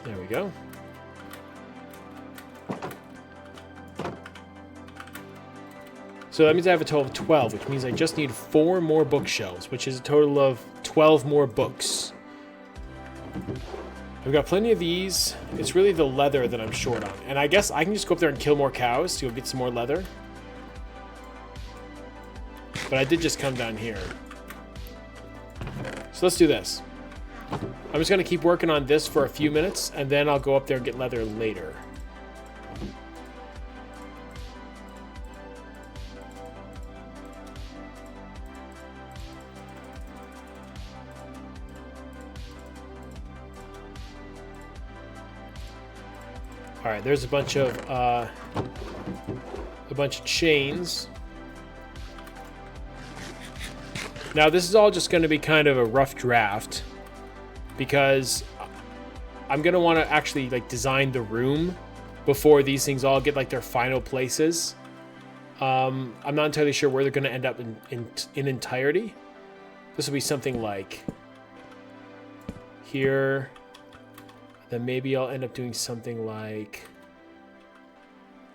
There we go. So that means I have a total of 12, which means I just need 4 more bookshelves, which is a total of 12 more books. I've got plenty of these. It's really the leather that I'm short on. And I guess I can just go up there and kill more cows to go get some more leather. But I did just come down here. So let's do this. I'm just going to keep working on this for a few minutes, and then I'll go up there and get leather later. All right, there's a bunch of chains. Now this is all just going to be kind of a rough draft because I'm going to want to actually like design the room before these things all get like their final places. I'm not entirely sure where they're going to end up in entirety. This will be something like here. Then maybe I'll end up doing something like,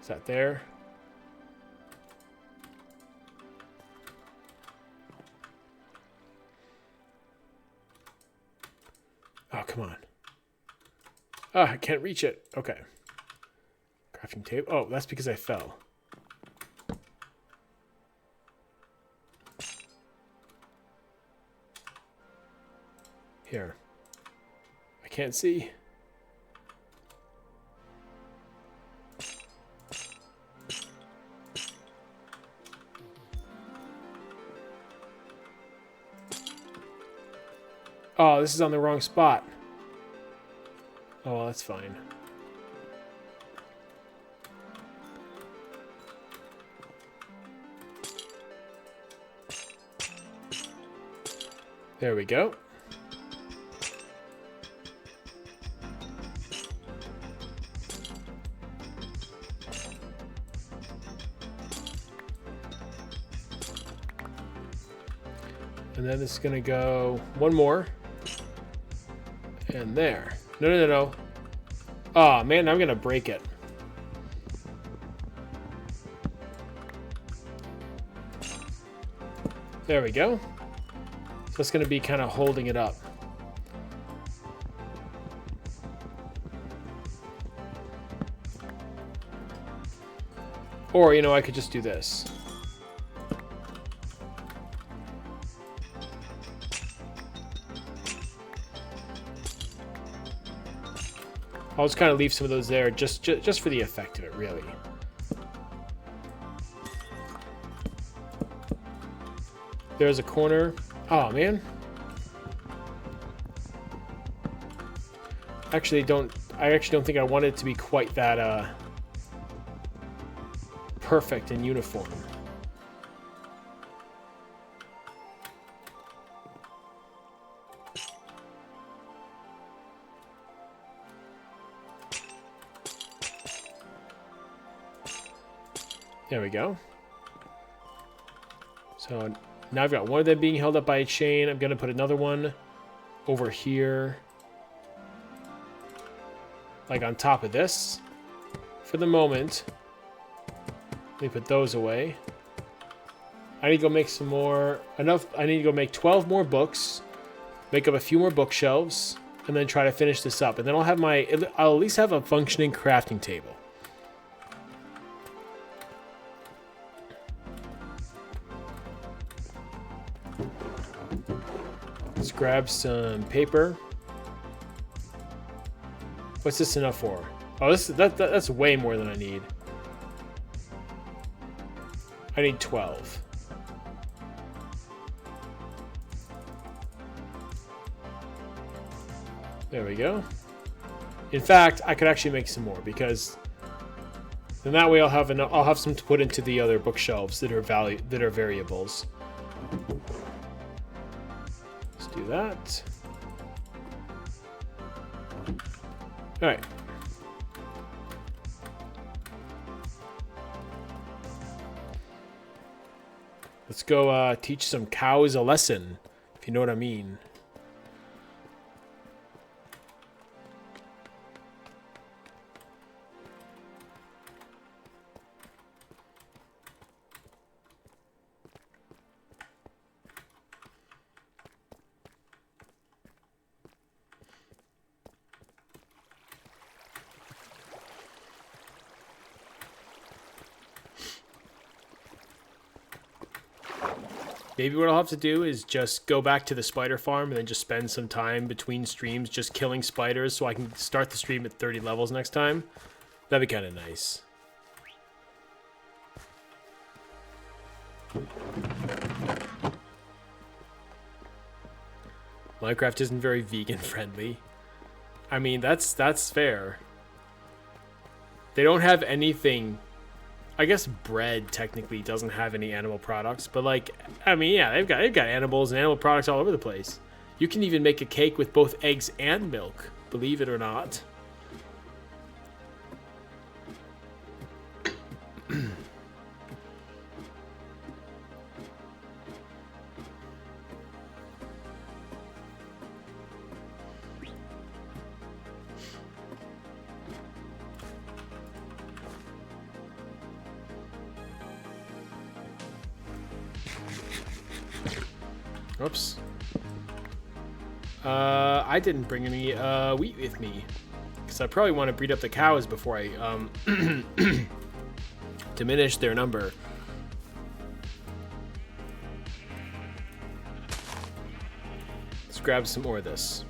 is that there? Oh, come on. Oh, I can't reach it. Okay. Crafting table. Oh, that's because I fell. Here. I can't see. Oh, this is on the wrong spot. Oh, well, that's fine. There we go. And then this is going to go one more. And there. No. Oh, man, I'm going to break it. There we go. So it's going to be kind of holding it up. Or, you know, I could just do this. I'll just kind of leave some of those there just for the effect of it, really. There's a corner. Oh, man. I actually don't think I want it to be quite that perfect and uniform. There we go. So now I've got one of them being held up by a chain. I'm going to put another one over here. Like on top of this. For the moment. Let me put those away. I need to go make some more. I need to go make 12 more books. Make up a few more bookshelves. And then try to finish this up. And then I'll at least have a functioning crafting table. Let's grab some paper. What's this enough for? Oh, that's way more than I need. I need 12. There we go. In fact, I could actually make some more because Then that way I'll have some to put into the other bookshelves that are variables. Let's do that. All right. Let's go teach some cows a lesson, if you know what I mean. Maybe what I'll have to do is just go back to the spider farm and then just spend some time between streams just killing spiders so I can start the stream at 30 levels next time. That'd be kind of nice. Minecraft isn't very vegan friendly. I mean, that's fair. They don't have anything. I guess bread technically doesn't have any animal products, but like, I mean, yeah, they've got animals and animal products all over the place. You can even make a cake with both eggs and milk, believe it or not. Oops. I didn't bring any wheat with me, because I probably want to breed up the cows before I diminish their number. Let's grab some more of this.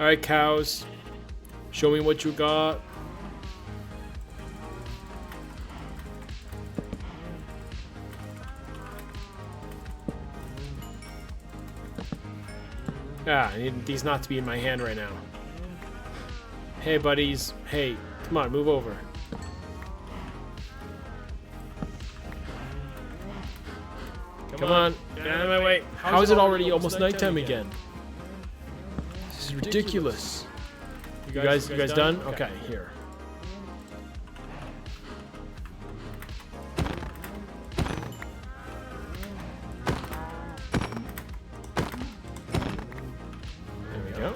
All right, cows, show me what you got. Ah, I need these not to be in my hand right now. Hey, buddies. Hey, come on, move over. Come on, get out of my way. How is it already almost nighttime again? This is ridiculous. You guys done? Okay, here. There we go.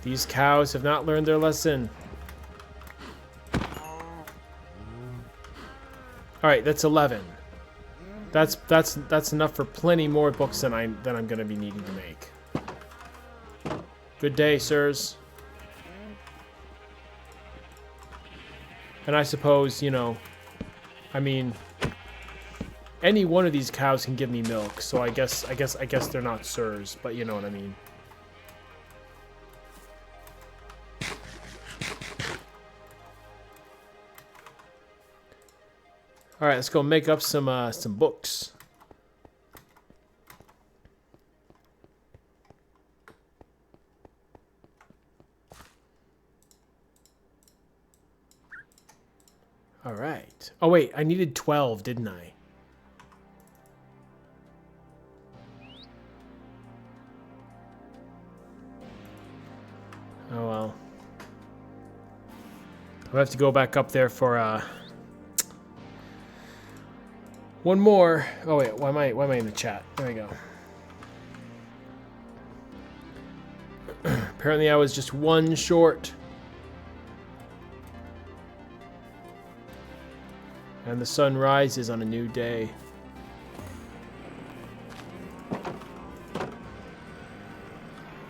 These cows have not learned their lesson. All right, that's 11. That's enough for plenty more books than I'm going to be needing to make. Good day, sirs. And I suppose, you know, I mean, any one of these cows can give me milk, so I guess they're not sirs, but you know what I mean. All right, let's go make up some books. All right. Oh wait, I needed 12, didn't I? Oh well. I'll have to go back up there for one more. Oh wait, why am I in the chat? There we go. Apparently I was just one short. And the sun rises on a new day.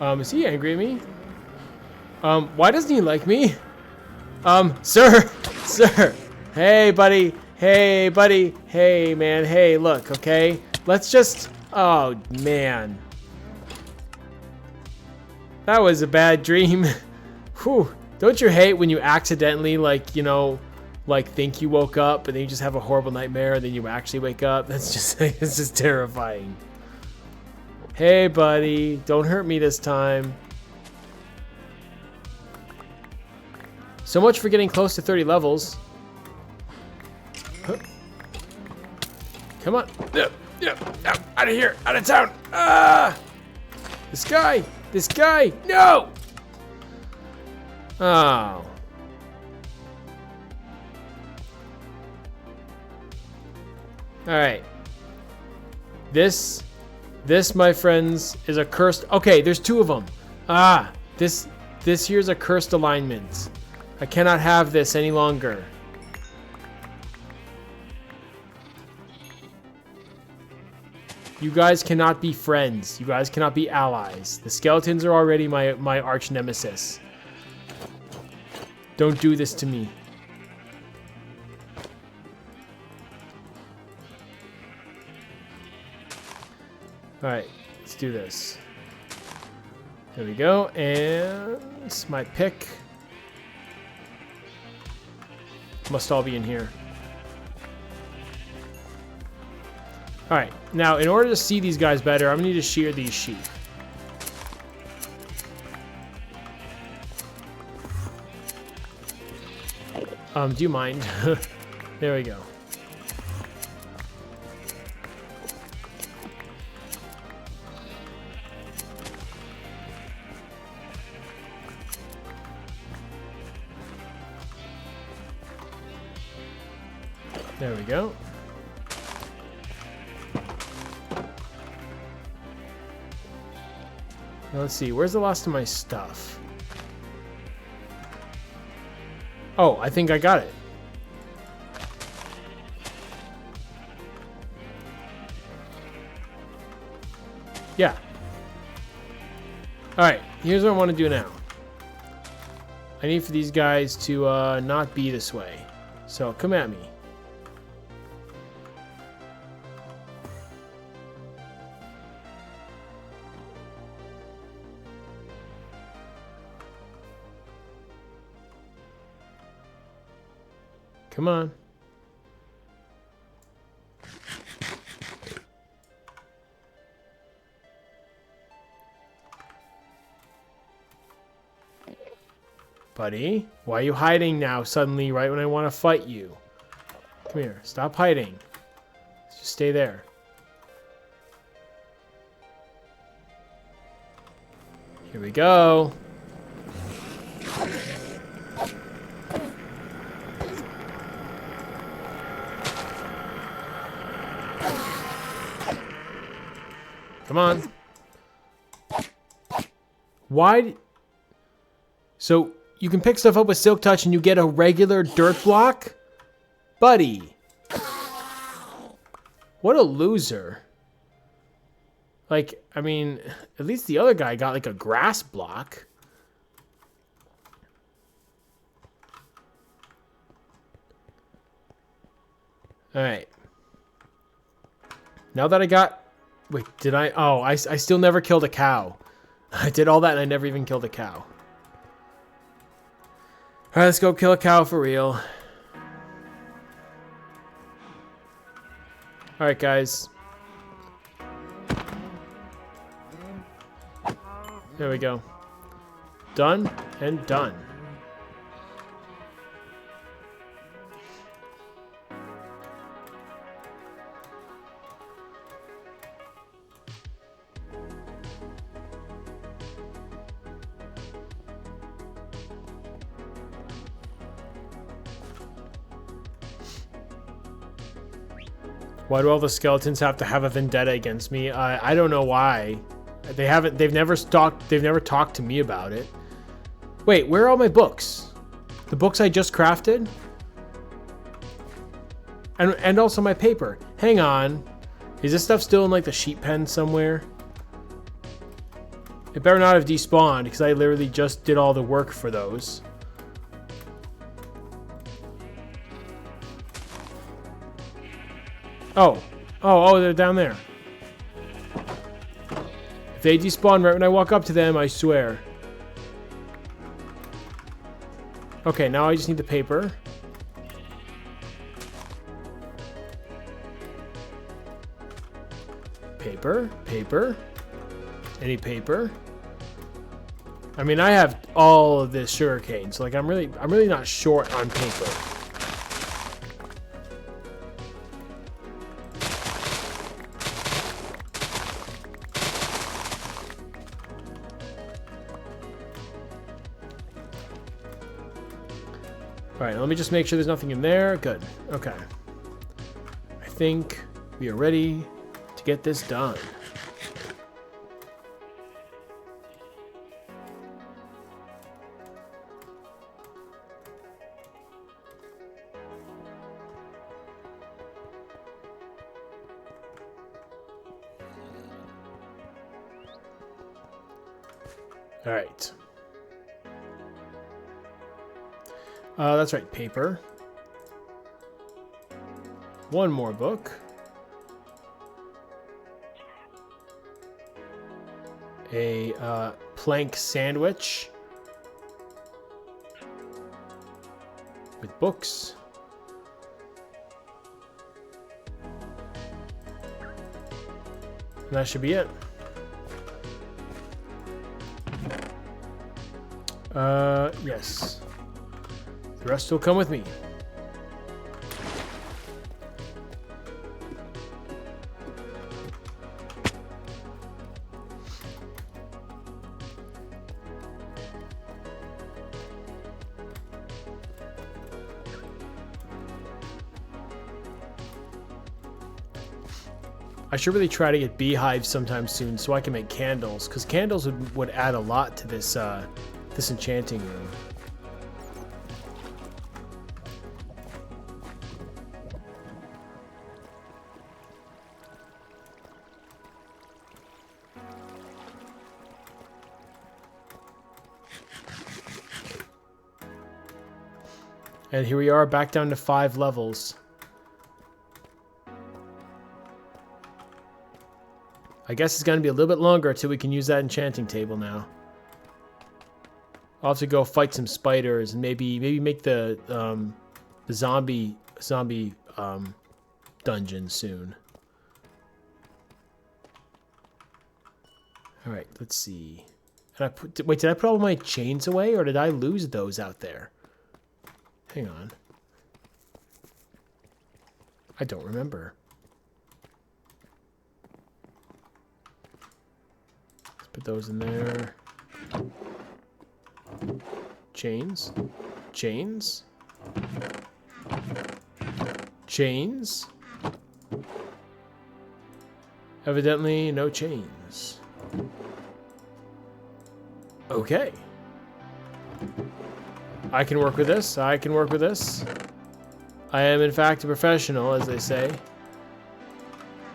Is he angry at me? Why doesn't he like me? Sir! Sir! Hey, buddy! Hey, buddy! Hey, man! Hey, look, okay? Let's just... Oh, man. That was a bad dream. Whew. Don't you hate when you accidentally, like, you know, like, think you woke up and then you just have a horrible nightmare and then you actually wake up? That's just... It's just terrifying. Hey, buddy. Don't hurt me this time. So much for getting close to 30 levels. Huh. Come on. Out of here. Out of town. Ah! This guy. This guy. No! Oh. Alright. This, my friends, is a cursed... Okay, there's two of them. Ah! This here's a cursed alignment. I cannot have this any longer. You guys cannot be friends. You guys cannot be allies. The skeletons are already my arch nemesis. Don't do this to me. Alright, let's do this. There we go, and it's my pick. Must all be in here. Alright, now in order to see these guys better, I'm gonna need to shear these sheep. Do you mind? There we go. There we go. Now let's see, where's the last of my stuff? Oh, I think I got it. Yeah. Alright, here's what I want to do now. I need for these guys to not be this way. So come at me. Come on. Buddy, why are you hiding now suddenly right when I want to fight you? Come here. Stop hiding. Just stay there. Here we go. Come on. Why? So you can pick stuff up with Silk Touch and you get a regular dirt block? Buddy. What a loser. Like, I mean, at least the other guy got like a grass block. Alright. Now that I got... Wait, did I? Oh, I still never killed a cow. I did all that and I never even killed a cow. Alright, let's go kill a cow for real. Alright, guys. There we go. Done and done. Why do all the skeletons have to have a vendetta against me? I don't know why. They've never talked to me about it. Wait, where are all my books? The books I just crafted? And also my paper. Hang on. Is this stuff still in like the sheep pen somewhere? It better not have despawned, because I literally just did all the work for those. Oh, they're down there. If they despawn right when I walk up to them, I swear. Okay, now I just need the paper. Paper. Any paper? I mean, I have all of this sugarcane, so like I'm really not short on paper. All right, let me just make sure there's nothing in there. Good. Okay. I think we are ready to get this done. All right. That's right, paper. One more book. A plank sandwich with books. And that should be it. Yes. The rest will come with me. I should really try to get beehives sometime soon so I can make candles, because candles would add a lot to this this enchanting room. And here we are, back down to 5 levels. I guess it's going to be a little bit longer until we can use that enchanting table now. I'll have to go fight some spiders and maybe make the zombie dungeon soon. All right, let's see. Wait, did I put all my chains away, or did I lose those out there? Hang on. I don't remember. Let's put those in there. Chains. Chains. Chains. Evidently, no chains. Okay. I can work with this. I can work with this. I am, in fact, a professional, as they say.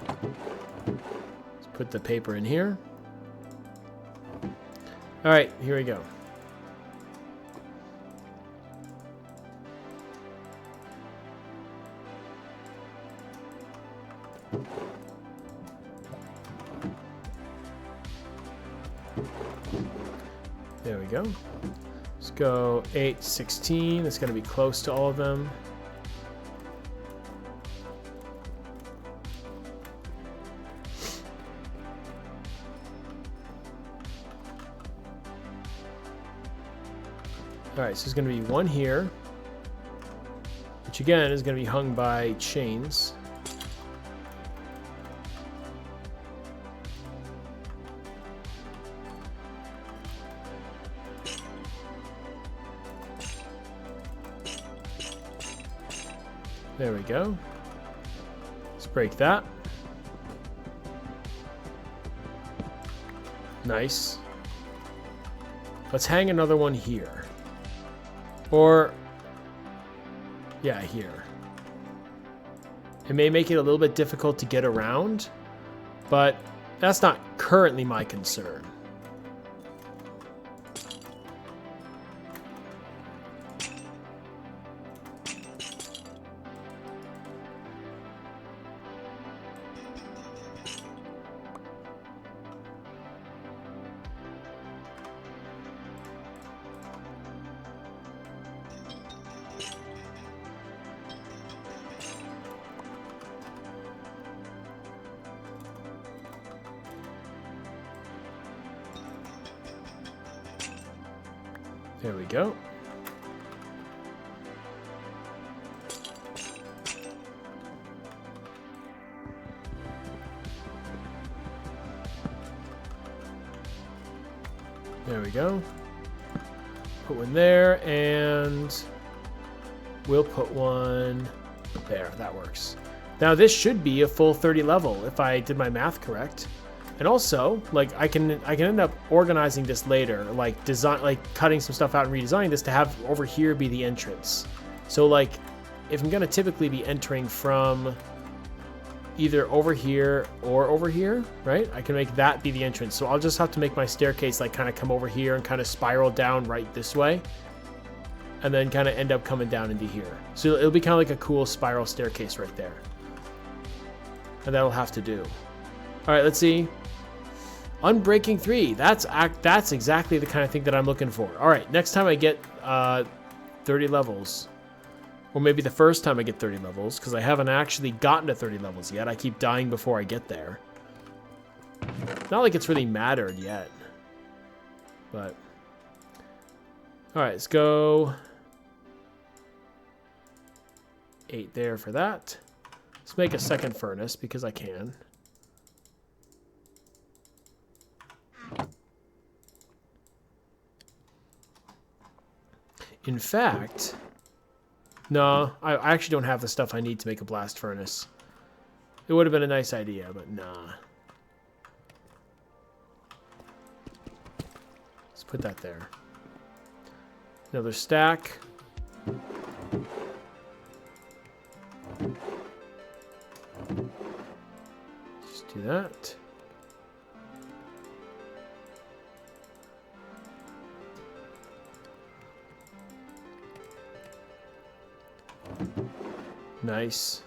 Let's put the paper in here. All right, here we go. There we go. Let's go 8, 16. That's going to be close to all of them. All right, so there's going to be one here, which again is going to be hung by chains. There we go. Let's break that. Nice. Let's hang another one here. Or, yeah, here. It may make it a little bit difficult to get around, but that's not currently my concern. There we go. There we go. Put one there, and we'll put one there. That works. Now this should be a full 30 level if I did my math correct. And also, like I can end up organizing this later, like cutting some stuff out and redesigning this to have over here be the entrance. So like if I'm gonna typically be entering from either over here or over here, right? I can make that be the entrance. So I'll just have to make my staircase like kind of come over here and kind of spiral down right this way. And then kind of end up coming down into here. So it'll be kind of like a cool spiral staircase right there. And that'll have to do. All right, let's see. Unbreaking 3. That's exactly the kind of thing that I'm looking for. All right, next time I get 30 levels. Or maybe the first time I get 30 levels, because I haven't actually gotten to 30 levels yet. I keep dying before I get there. Not like it's really mattered yet. But... Alright, let's go... 8 there for that. Let's make a second furnace, because I can. In fact... No, I actually don't have the stuff I need to make a blast furnace. It would have been a nice idea, but nah. Let's put that there. Another stack. Just do that. Nice.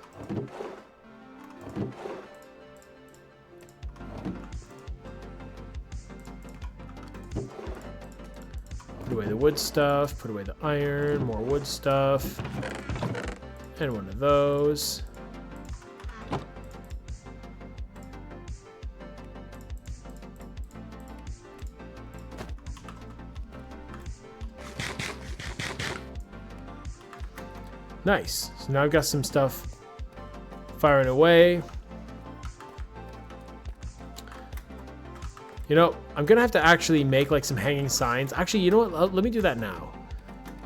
Put away the wood stuff, put away the iron, more wood stuff, and one of those. Nice. So now I've got some stuff firing away. You know, I'm going to have to actually make like some hanging signs. Actually, you know what? Let me do that now.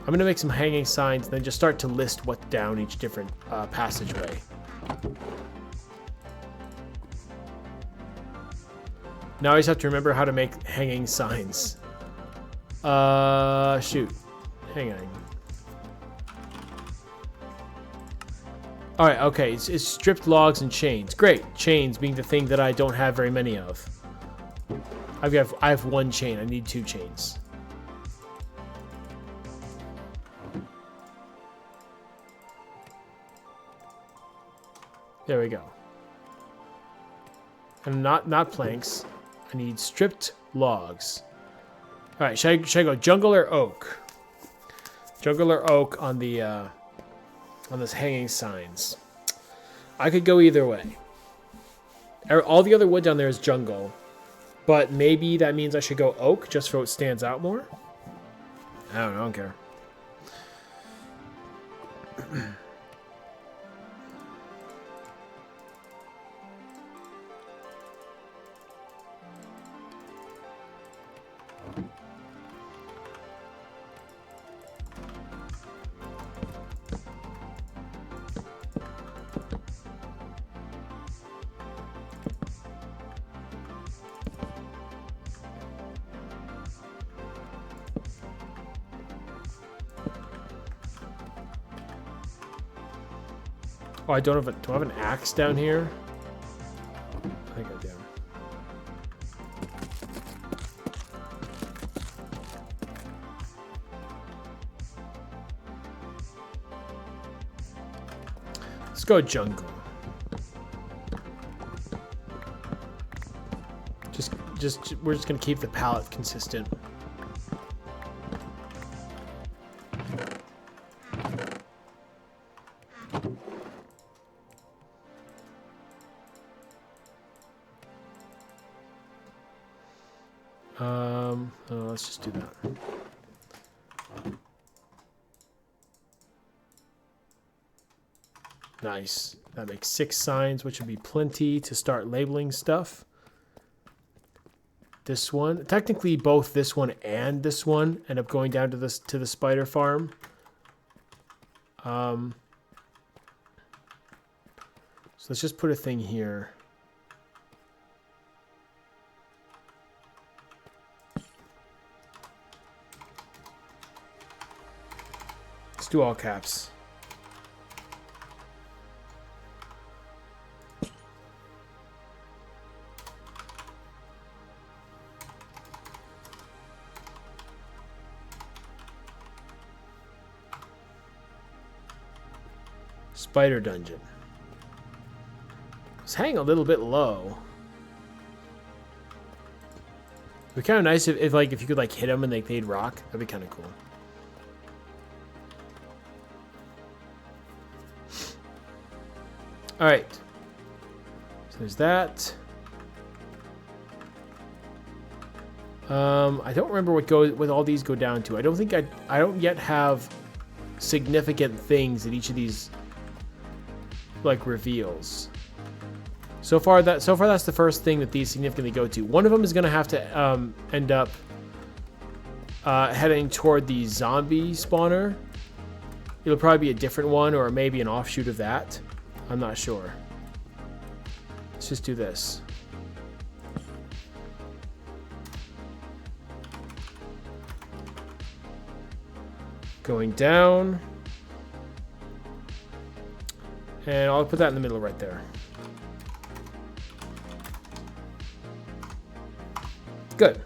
I'm going to make some hanging signs and then just start to list what's down each different passageway. Now I just have to remember how to make hanging signs. Shoot. Hang on. Alright, okay, it's stripped logs and chains. Great, chains being the thing that I don't have very many of. I have one chain, I need 2 chains. There we go. And not planks. I need stripped logs. Alright, should I go jungle or oak? Jungle or oak on the on this hanging signs. I could go either way. All the other wood down there is jungle, but maybe that means I should go oak just so it stands out more. I don't know, I don't care. Oh, I don't have do I have an axe down here? I think I do. Let's go jungle. We're just gonna keep the palette consistent. Let's just do that. Nice. That makes 6 signs, which would be plenty to start labeling stuff. This one, technically both this one and this one end up going down to the spider farm. So let's just put a thing here. Let's do all caps. Spider dungeon. It's hanging a little bit low. It'd be kind of nice if you could like hit them and they'd rock. That'd be kind of cool. All right. So there's that. I don't remember what all these go down to. I don't yet have significant things that each of these like reveals. So far that's the first thing that these significantly go to. One of them is going to have to end up heading toward the zombie spawner. It'll probably be a different one or maybe an offshoot of that. I'm not sure. Let's just do this. Going down. And I'll put that in the middle right there. Good.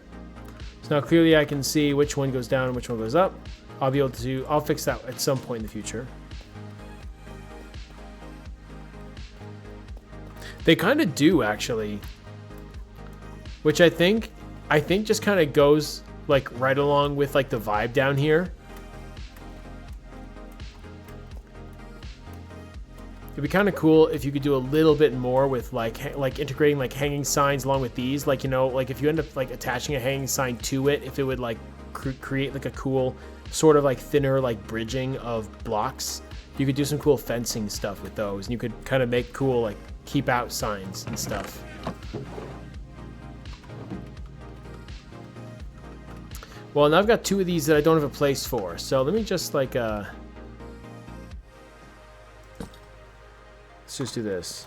So now clearly I can see which one goes down and which one goes up. I'll fix that at some point in the future. They kind of do actually. Which I think just kind of goes like right along with like the vibe down here. It'd be kind of cool if you could do a little bit more with like integrating like hanging signs along with these. Like, you know, like if you end up like attaching a hanging sign to it, if it would like create like a cool sort of like thinner like bridging of blocks, you could do some cool fencing stuff with those, and you could kind of make cool like keep out signs and stuff. Well, now I've got 2 of these that I don't have a place for, so let me just like let's just do this.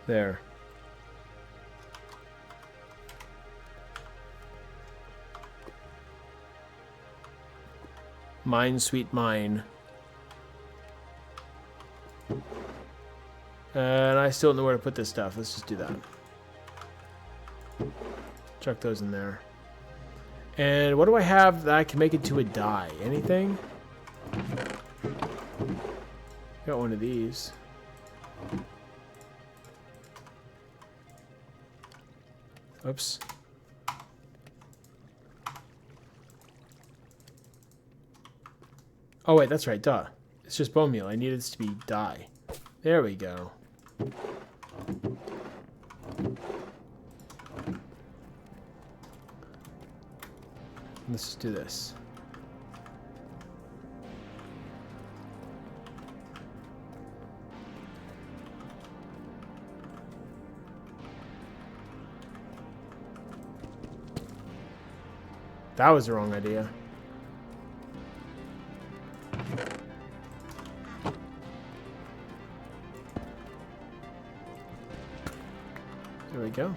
There. Mine, sweet mine. And I still don't know where to put this stuff. Let's just do that. Chuck those in there. And what do I have that I can make into a die? Anything? Got one of these. Oops. Oh wait, that's right, duh. It's just bone meal. I needed this to be dye. There we go. Let's just do this. That was the wrong idea. There we go.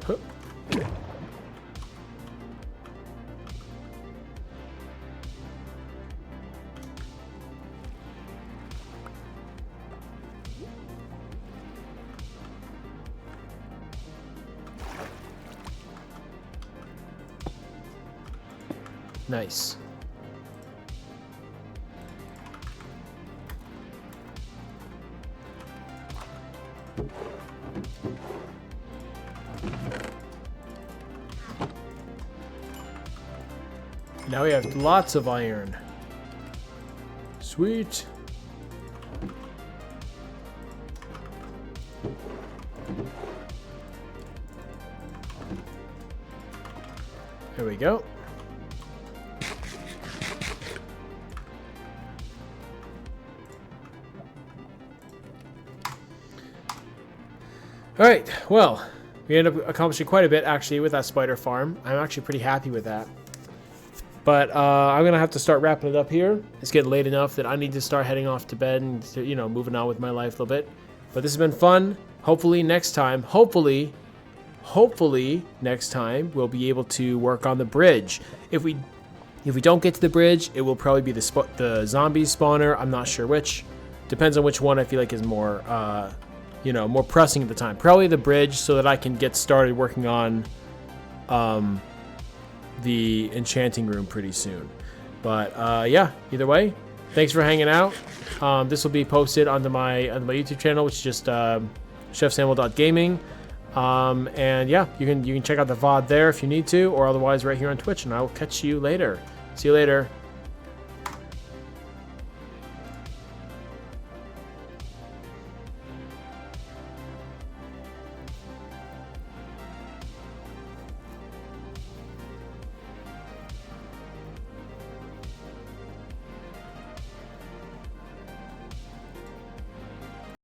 Huh. Nice. Now we have lots of iron. Sweet. There we go. All right, well, we ended up accomplishing quite a bit actually with that spider farm. I'm actually pretty happy with that. But I'm gonna have to start wrapping it up here. It's getting late enough that I need to start heading off to bed and, you know, moving on with my life a little bit. But this has been fun. Hopefully next time, hopefully next time we'll be able to work on the bridge. If we don't get to the bridge, it will probably be the zombie spawner. I'm not sure which. Depends on which one I feel like is more, you know, more pressing at the time. Probably the bridge, so that I can get started working on the enchanting room pretty soon. But yeah, either way, thanks for hanging out. This will be posted onto my YouTube channel, which is just chefsammul.gaming. And yeah, you can check out the VOD there if you need to, or otherwise right here on Twitch, and I will catch you later. See you later.